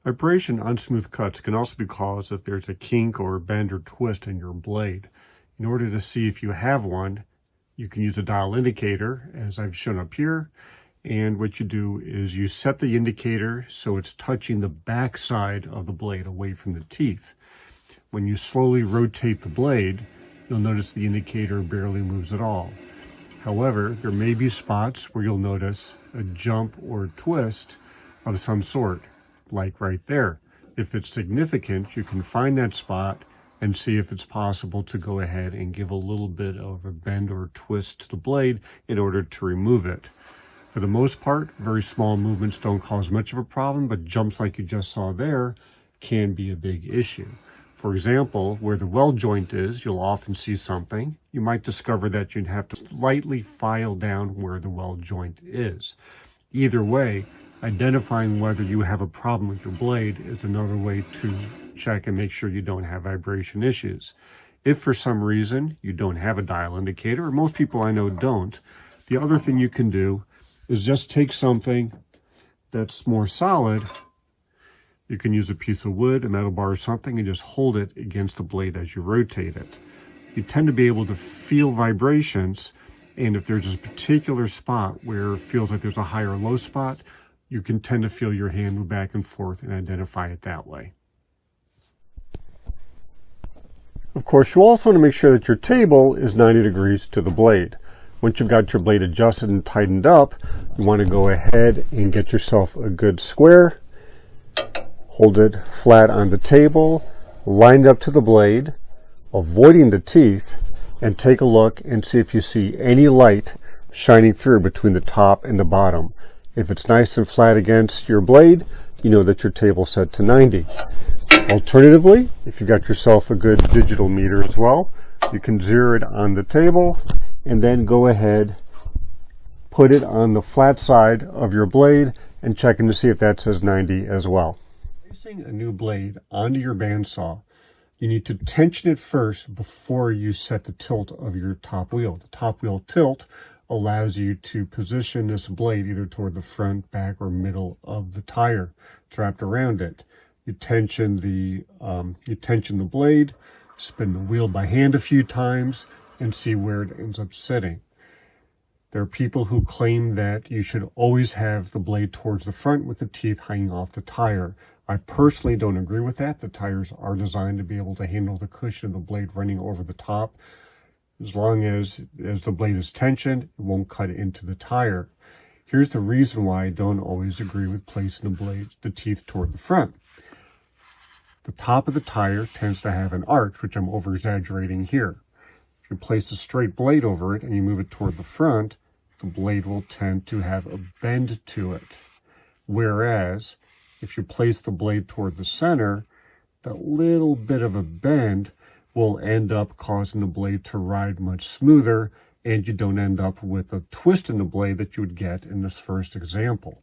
A: Vibration on smooth cuts can also be caused if there's a kink or a bend or twist in your blade. In order to see if you have one, you can use a dial indicator, as I've shown up here. And what you do is you set the indicator so it's touching the back side of the blade away from the teeth. When you slowly rotate the blade, you'll notice the indicator barely moves at all. However, there may be spots where you'll notice a jump or twist of some sort, like right there. If it's significant, you can find that spot and see if it's possible to go ahead and give a little bit of a bend or twist to the blade in order to remove it. For the most part, very small movements don't cause much of a problem, but jumps like you just saw there can be a big issue. For example, where the weld joint is, you'll often see something. You might discover that you'd have to lightly file down where the weld joint is. Either way, identifying whether you have a problem with your blade is another way to check and make sure you don't have vibration issues. If for some reason you don't have a dial indicator, or most people I know don't, the other thing you can do is just take something that's more solid. You can use a piece of wood, a metal bar or something, and just hold it against the blade as you rotate it. You tend to be able to feel vibrations, and if there's a particular spot where it feels like there's a high or low spot, you can tend to feel your hand move back and forth and identify it that way. Of course, you also want to make sure that your table is 90 degrees to the blade. Once you've got your blade adjusted and tightened up, you want to go ahead and get yourself a good square. Hold it flat on the table, lined up to the blade, avoiding the teeth, and take a look and see if you see any light shining through between the top and the bottom. If it's nice and flat against your blade, you know that your table's set to 90. Alternatively, if you've got yourself a good digital meter as well, you can zero it on the table and then go ahead, put it on the flat side of your blade and checking to see if that says 90 as well. Placing a new blade onto your bandsaw, You need to tension it first before you set the tilt of your top wheel. The top wheel tilt allows you to position this blade either toward the front, back, or middle of the tire. It's wrapped around it. You tension the blade, spin the wheel by hand a few times, and see where it ends up sitting. There are people who claim that you should always have the blade towards the front with the teeth hanging off the tire. I personally don't agree with that. The tires are designed to be able to handle the cushion of the blade running over the top. As long as the blade is tensioned, it won't cut into the tire. Here's the reason why I don't always agree with placing the teeth toward the front. The top of the tire tends to have an arch, which I'm over-exaggerating here. If you place a straight blade over it and you move it toward the front, the blade will tend to have a bend to it. Whereas, if you place the blade toward the center, that little bit of a bend will end up causing the blade to ride much smoother, and you don't end up with a twist in the blade that you would get in this first example.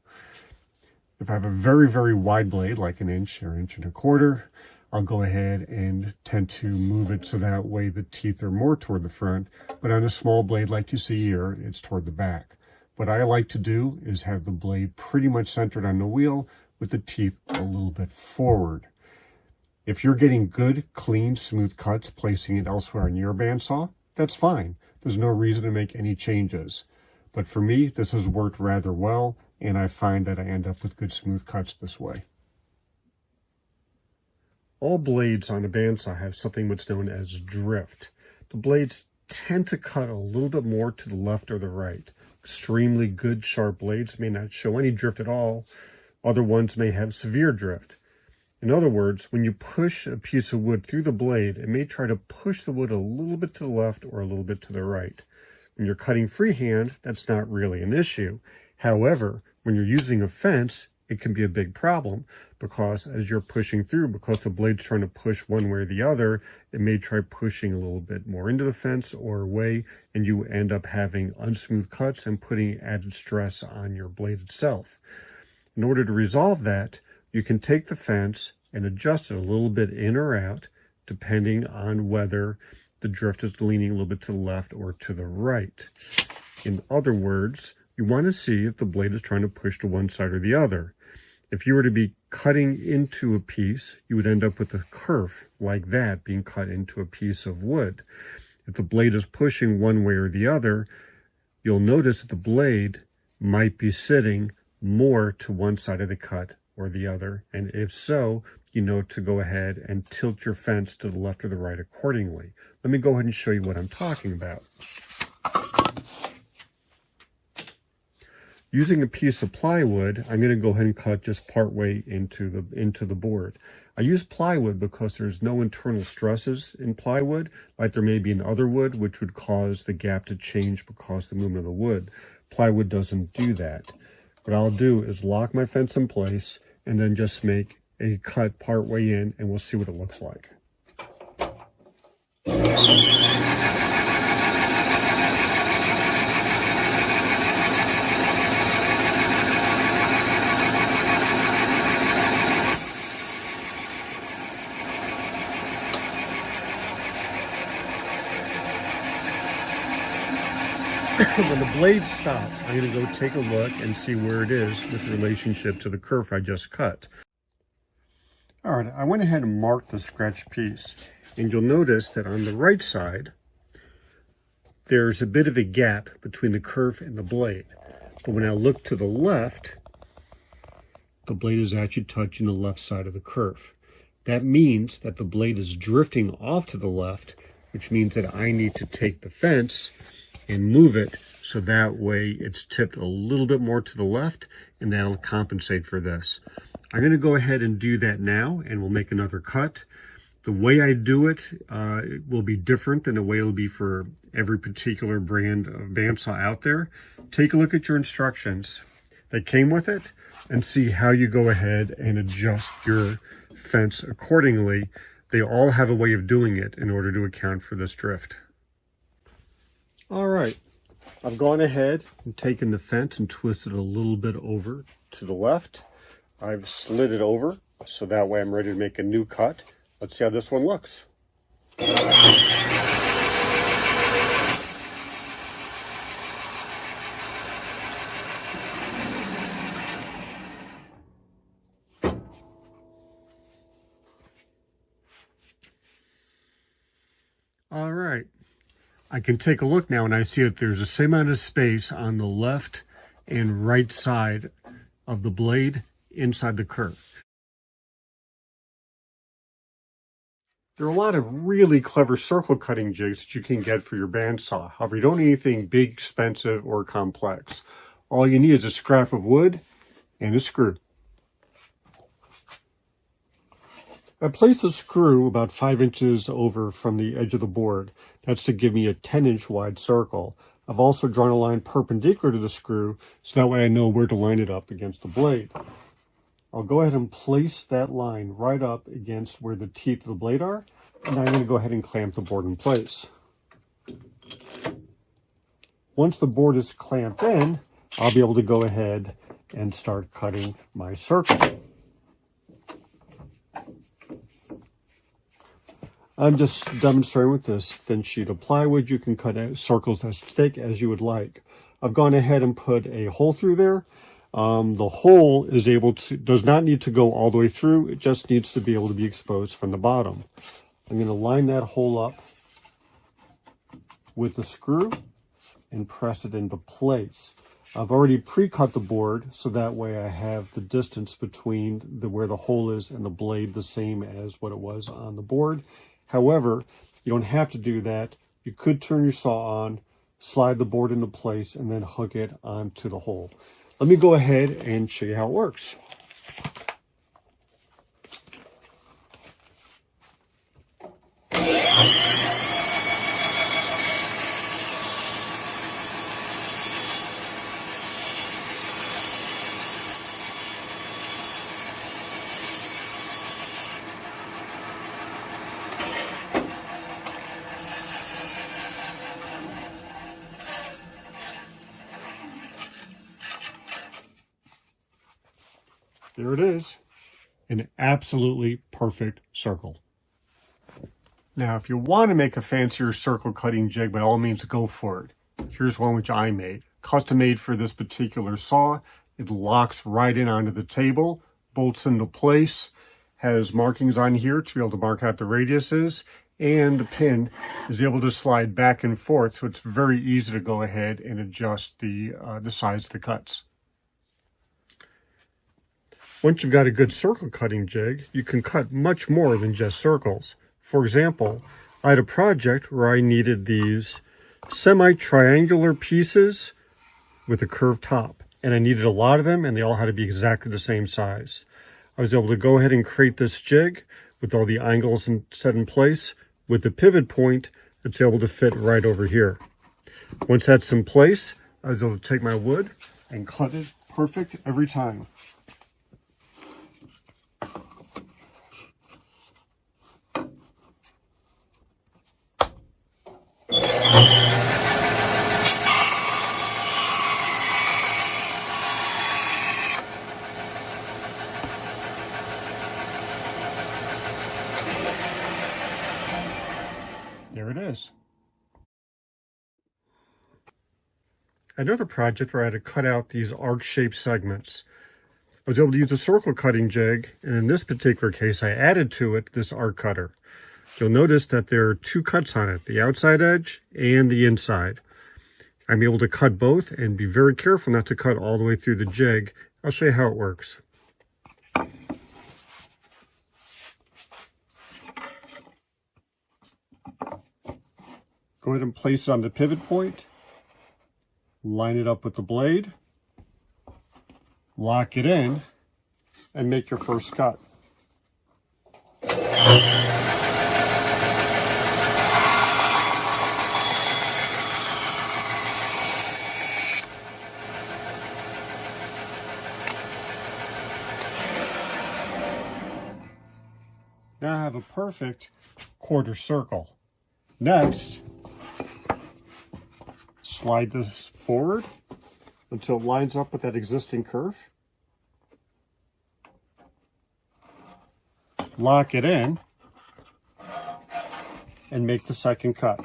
A: If I have a very, very wide blade, like an inch or inch and a quarter, I'll go ahead and tend to move it so that way the teeth are more toward the front. But on a small blade like you see here, it's toward the back. What I like to do is have the blade pretty much centered on the wheel with the teeth a little bit forward. If you're getting good, clean, smooth cuts, placing it elsewhere on your bandsaw, that's fine. There's no reason to make any changes. But for me, this has worked rather well, and I find that I end up with good, smooth cuts this way. All blades on a bandsaw have something what's known as drift. The blades tend to cut a little bit more to the left or the right. Extremely good, sharp blades may not show any drift at all. Other ones may have severe drift. In other words, when you push a piece of wood through the blade, it may try to push the wood a little bit to the left or a little bit to the right. When you're cutting freehand, that's not really an issue. However, when you're using a fence, it can be a big problem because as you're pushing through, because the blade's trying to push one way or the other, it may try pushing a little bit more into the fence or away, and you end up having unsmooth cuts and putting added stress on your blade itself. In order to resolve that, you can take the fence and adjust it a little bit in or out, depending on whether the drift is leaning a little bit to the left or to the right. In other words, you want to see if the blade is trying to push to one side or the other. If you were to be cutting into a piece, you would end up with a kerf like that being cut into a piece of wood. If the blade is pushing one way or the other, you'll notice that the blade might be sitting more to one side of the cut or the other, and if so, you know to go ahead and tilt your fence to the left or the right accordingly. Let me go ahead and show you what I'm talking about. Using a piece of plywood, I'm going to go ahead and cut just part way into the board. I use plywood because there's no internal stresses in plywood, like there may be in other wood, which would cause the gap to change because of the movement of the wood. Plywood doesn't do that. What I'll do is lock my fence in place and then just make a cut part way in, and we'll see what it looks like. When the blade stops, I'm going to go take a look and see where it is with relationship to the kerf I just cut. All right, I went ahead and marked the scratch piece, and you'll notice that on the right side, there's a bit of a gap between the kerf and the blade. But when I look to the left, the blade is actually touching the left side of the kerf. That means that the blade is drifting off to the left, which means that I need to take the fence and move it so that way it's tipped a little bit more to the left, and that'll compensate for this. I'm going to go ahead and do that now, and we'll make another cut. The way I do it, it will be different than the way it'll be for every particular brand of bandsaw out there. Take a look at your instructions that came with it and see how you go ahead and adjust your fence accordingly. They all have a way of doing it in order to account for this drift. All right, I've gone ahead and taken the fence and twisted it a little bit over to the left. I've slid it over so that way I'm ready to make a new cut. Let's see how this one looks. All right, I can take a look now and I see that there's the same amount of space on the left and right side of the blade inside the curve. There are a lot of really clever circle cutting jigs that you can get for your bandsaw. However, you don't need anything big, expensive, or complex. All you need is a scrap of wood and a screw. I placed the screw about 5 inches over from the edge of the board. That's to give me a 10-inch wide circle. I've also drawn a line perpendicular to the screw, so that way I know where to line it up against the blade. I'll go ahead and place that line right up against where the teeth of the blade are, and I'm going to go ahead and clamp the board in place. Once the board is clamped in, I'll be able to go ahead and start cutting my circle. I'm just demonstrating with this thin sheet of plywood. You can cut circles as thick as you would like. I've gone ahead and put a hole through there. The hole does not need to go all the way through. It just needs to be able to be exposed from the bottom. I'm going to line that hole up with the screw and press it into place. I've already pre-cut the board, so that way I have the distance between where the hole is and the blade the same as what it was on the board. However, you don't have to do that. You could turn your saw on, slide the board into place, and then hook it onto the hole. Let me go ahead and show you how it works. There it is, an absolutely perfect circle. Now, if you want to make a fancier circle cutting jig, by all means, go for it. Here's one which I made. Custom made for this particular saw. It locks right in onto the table, bolts into place, has markings on here to be able to mark out the radiuses, and the pin is able to slide back and forth, so it's very easy to go ahead and adjust the size of the cuts. Once you've got a good circle cutting jig, you can cut much more than just circles. For example, I had a project where I needed these semi-triangular pieces with a curved top, and I needed a lot of them, and they all had to be exactly the same size. I was able to go ahead and create this jig with all the angles set in place with the pivot point that's able to fit right over here. Once that's in place, I was able to take my wood and cut it perfect every time. There it is. Another project where I had to cut out these arc-shaped segments. I was able to use a circle cutting jig, and in this particular case, I added to it this arc cutter. You'll notice that there are two cuts on it, the outside edge and the inside. I'm able to cut both and be very careful not to cut all the way through the jig. I'll show you how it works. Go ahead and place it on the pivot point. Line it up with the blade. Lock it in and make your first cut. Now I have a perfect quarter circle. Next, slide this forward until it lines up with that existing curve. Lock it in. and make the second cut.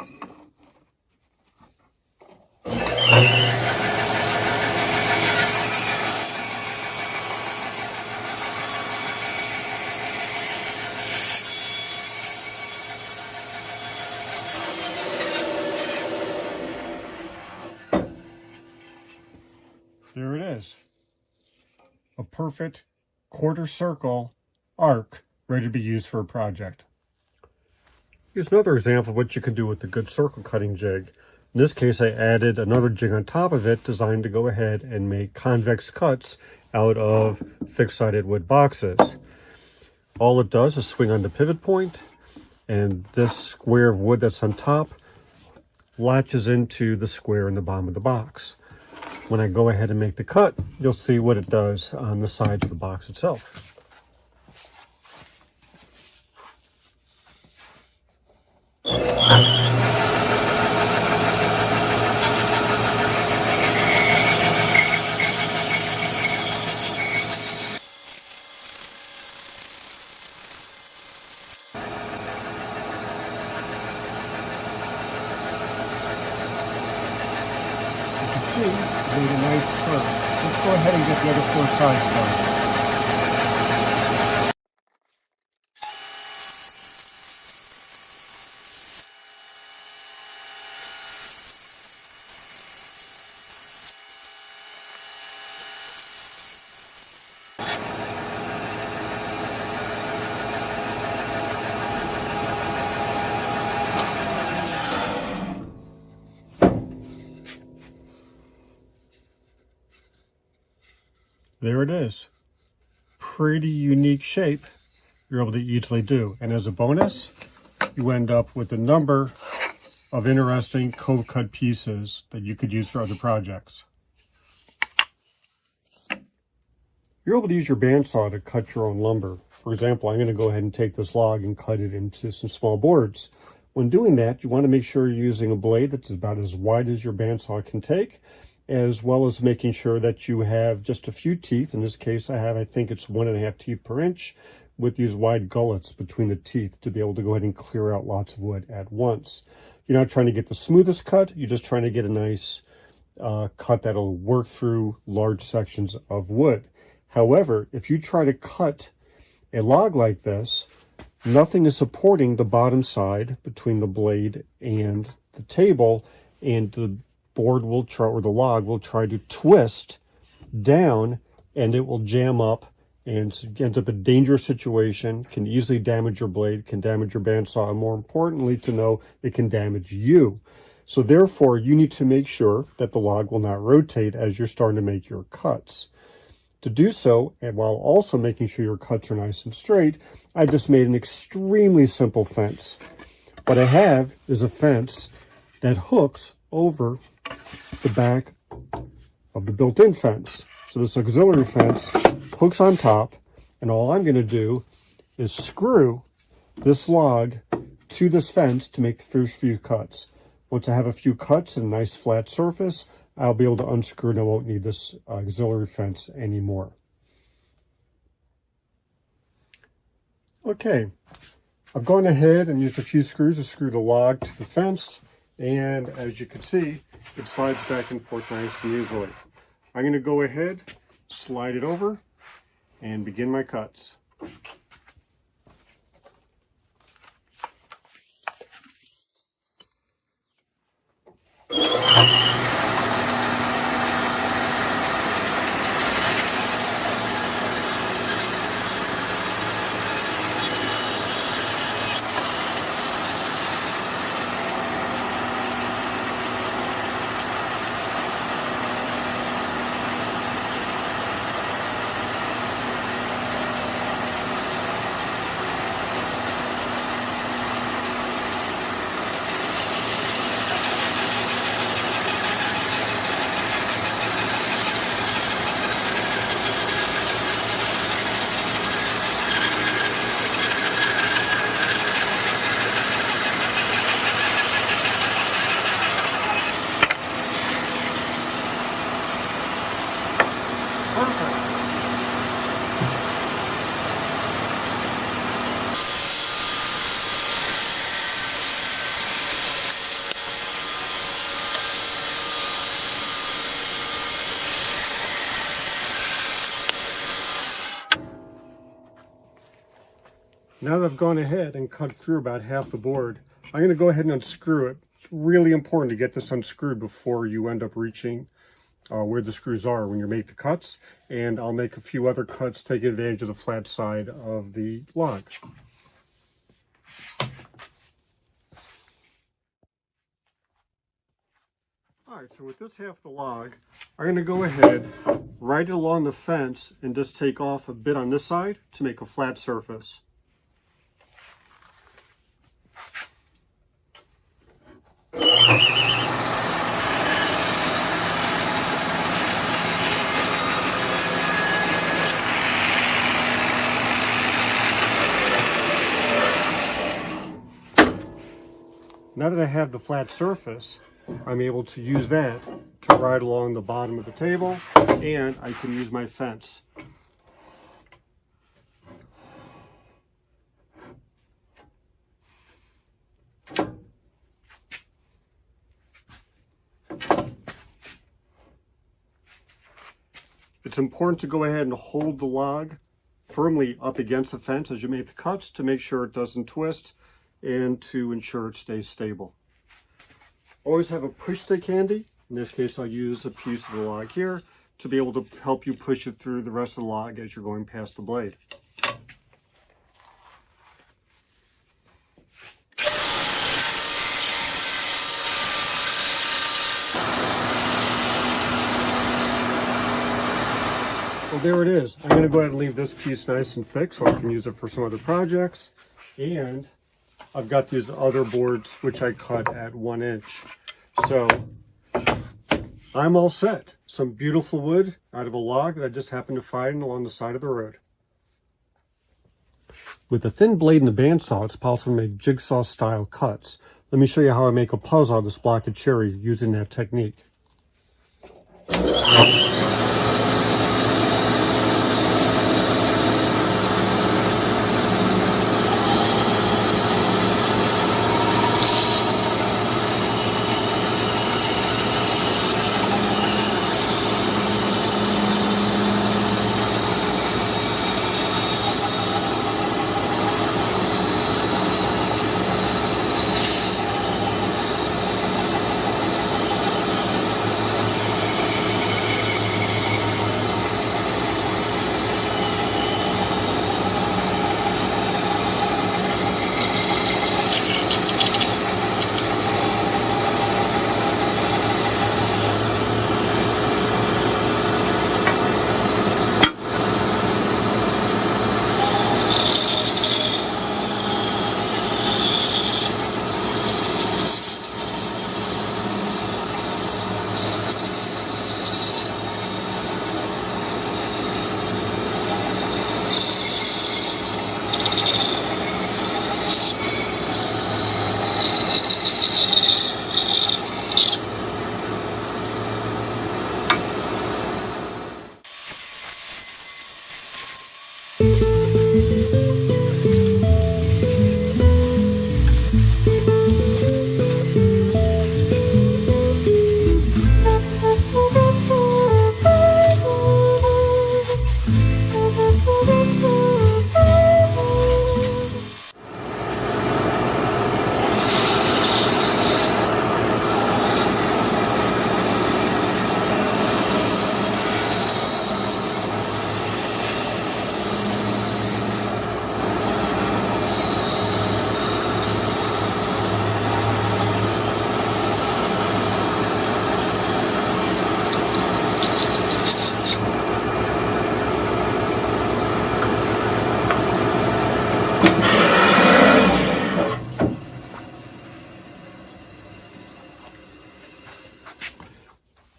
A: There it is. A perfect quarter circle arc ready to be used for a project. Here's another example of what you can do with a good circle cutting jig. In this case, I added another jig on top of it designed to go ahead and make convex cuts out of thick-sided wood boxes. All it does is swing on the pivot point, and this square of wood that's on top latches into the square in the bottom of the box. When I go ahead and make the cut, you'll see what it does on the sides of the box itself. See, made a nice curve. Let's go ahead and get the other 4 sides done. There it is. Pretty unique shape you're able to easily do. And as a bonus, you end up with a number of interesting cove cut pieces that you could use for other projects. You're able to use your bandsaw to cut your own lumber. For example, I'm going to go ahead and take this log and cut it into some small boards. When doing that, you want to make sure you're using a blade that's about as wide as your bandsaw can take, as well as making sure that you have just a few teeth. In this case, I think it's 1.5 teeth per inch, with these wide gullets between the teeth to be able to go ahead and clear out lots of wood at once. You're not trying to get the smoothest cut, you're just trying to get a nice cut that'll work through large sections of wood. However, if you try to cut a log like this, nothing is supporting the bottom side between the blade and the table, and the board will try, or the log will try to twist down, and it will jam up and ends up a dangerous situation, can easily damage your blade, can damage your bandsaw, and more importantly to know, it can damage you. So therefore, you need to make sure that the log will not rotate as you're starting to make your cuts. To do so, and while also making sure your cuts are nice and straight, I just made an extremely simple fence. What I have is a fence that hooks over the back of the built-in fence. So this auxiliary fence hooks on top, and all I'm going to do is screw this log to this fence to make the first few cuts. Once I have a few cuts and a nice flat surface, I'll be able to unscrew and I won't need this auxiliary fence anymore. Okay, I've gone ahead and used a few screws to screw the log to the fence, and as you can see, it slides back and forth nice and easily. I'm going to go ahead, slide it over, and begin my cuts. Now that I've gone ahead and cut through about half the board, I'm going to go ahead and unscrew it. It's really important to get this unscrewed before you end up reaching where the screws are when you make the cuts. And I'll make a few other cuts taking advantage of the flat side of the log. Alright, so with this half of the log, I'm going to go ahead, right along the fence, and just take off a bit on this side to make a flat surface. Now that I have the flat surface, I'm able to use that to ride along the bottom of the table, and I can use my fence. It's important to go ahead and hold the log firmly up against the fence as you make the cuts to make sure it doesn't twist and to ensure it stays stable. Always have a push stick handy. In this case, I'll use a piece of the log here to be able to help you push it through the rest of the log as you're going past the blade. Well, there it is. I'm going to go ahead and leave this piece nice and thick so I can use it for some other projects. And I've got these other boards which I cut at 1 inch. So I'm all set. Some beautiful wood out of a log that I just happened to find along the side of the road. With a thin blade and a bandsaw, it's possible to make jigsaw style cuts. Let me show you how I make a puzzle out of this block of cherry using that technique.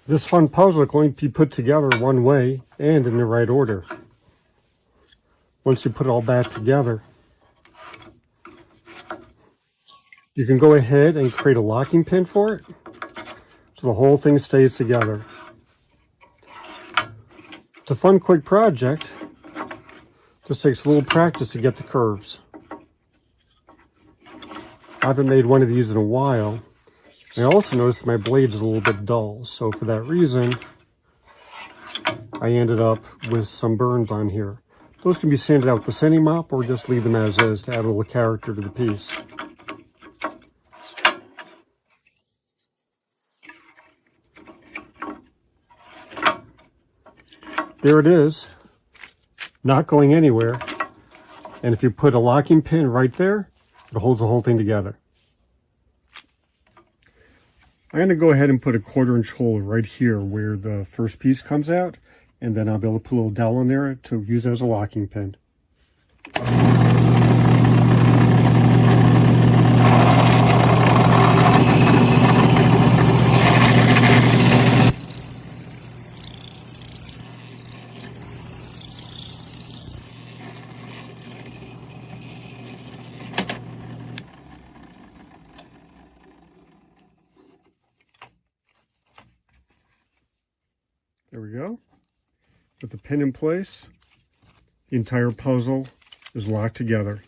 A: This fun puzzle can only be put together one way and in the right order. Once you put it all back together, you can go ahead and create a locking pin for it so the whole thing stays together. It's a fun, quick project. Just takes a little practice to get the curves. I haven't made one of these in a while. I also noticed my blade is a little bit dull, so for that reason, I ended up with some burns on here. Those can be sanded out with the sanding mop or just leave them as is to add a little character to the piece. There it is, not going anywhere. And if you put a locking pin right there, it holds the whole thing together. I'm going to go ahead and put a 1/4 inch hole right here where the first piece comes out, and then I'll be able to put a little dowel in there to use as a locking pin. There we go. With the pin in place, the entire puzzle is locked together.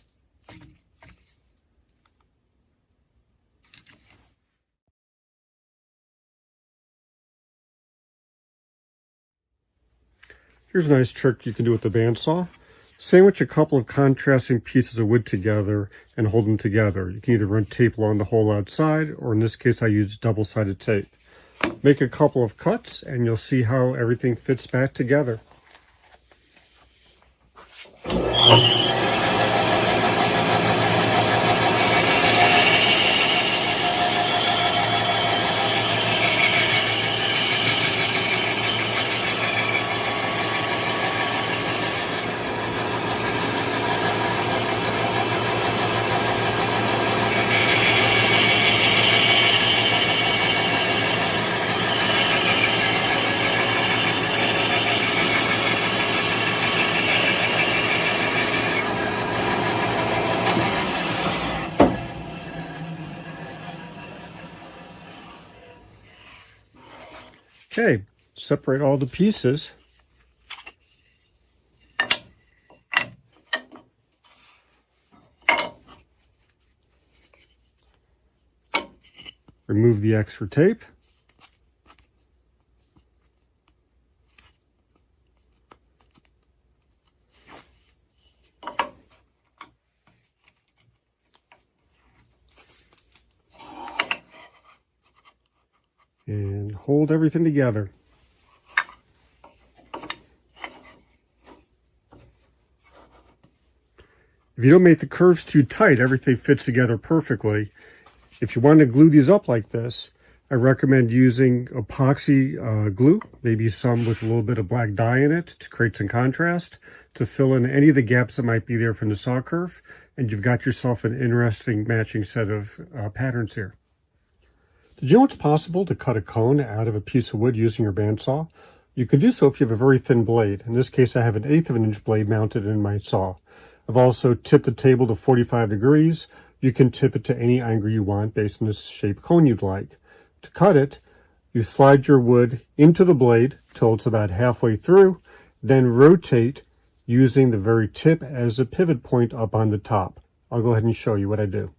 A: Here's a nice trick you can do with the bandsaw. Sandwich a couple of contrasting pieces of wood together and hold them together. You can either run tape along the hole outside, or in this case I use double-sided tape. Make a couple of cuts and you'll see how everything fits back together. Okay, separate all the pieces. Remove the extra tape. And hold everything together. If you don't make the curves too tight, everything fits together perfectly. If you want to glue these up like this, I recommend using epoxy glue, maybe some with a little bit of black dye in it to create some contrast, to fill in any of the gaps that might be there from the saw curve, and you've got yourself an interesting matching set of patterns here. Did you know it's possible to cut a cone out of a piece of wood using your bandsaw? You can do so if you have a very thin blade. In this case, I have an 1/8 of an inch blade mounted in my saw. I've also tipped the table to 45 degrees. You can tip it to any angle you want based on the shape cone you'd like. To cut it, you slide your wood into the blade till it's about halfway through, then rotate using the very tip as a pivot point up on the top. I'll go ahead and show you what I do.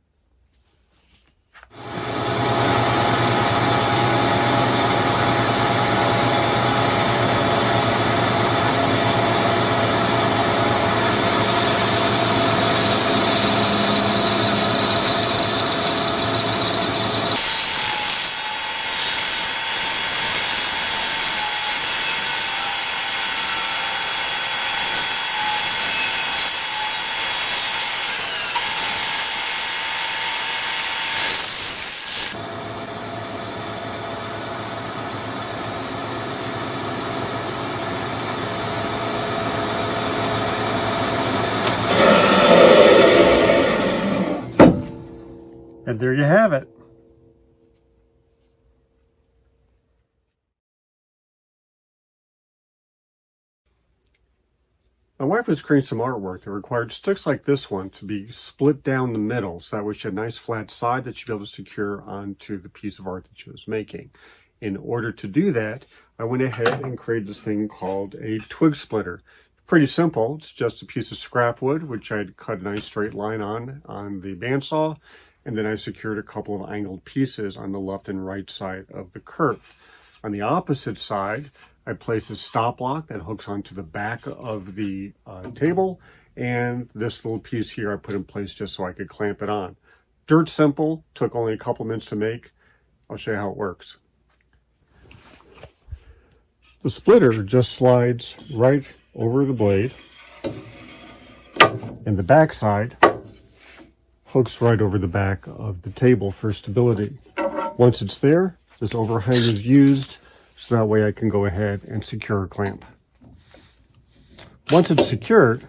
A: And there you have it. My wife was creating some artwork that required sticks like this one to be split down the middle, so that way she had a nice flat side that she'd be able to secure onto the piece of art that she was making. In order to do that, I went ahead and created this thing called a twig splitter. Pretty simple. It's just a piece of scrap wood, which I'd cut a nice straight line on the bandsaw, and then I secured a couple of angled pieces on the left and right side of the curve. On the opposite side, I place a stop lock that hooks onto the back of the table, and this little piece here I put in place just so I could clamp it on. Dirt simple, took only a couple minutes to make. I'll show you how it works. The splitter just slides right over the blade, and the back side hooks right over the back of the table for stability. Once it's there, this overhang is used so that way I can go ahead and secure a clamp. Once it's secured,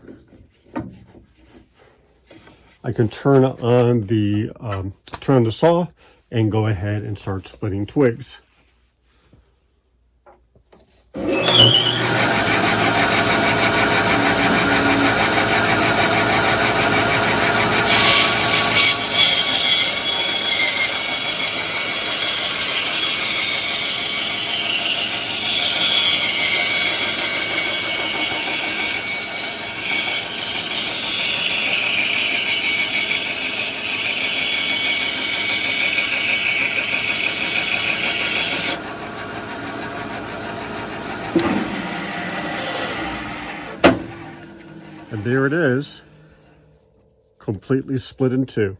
A: I can turn on the saw and go ahead and start splitting twigs. And there it is, completely split in two.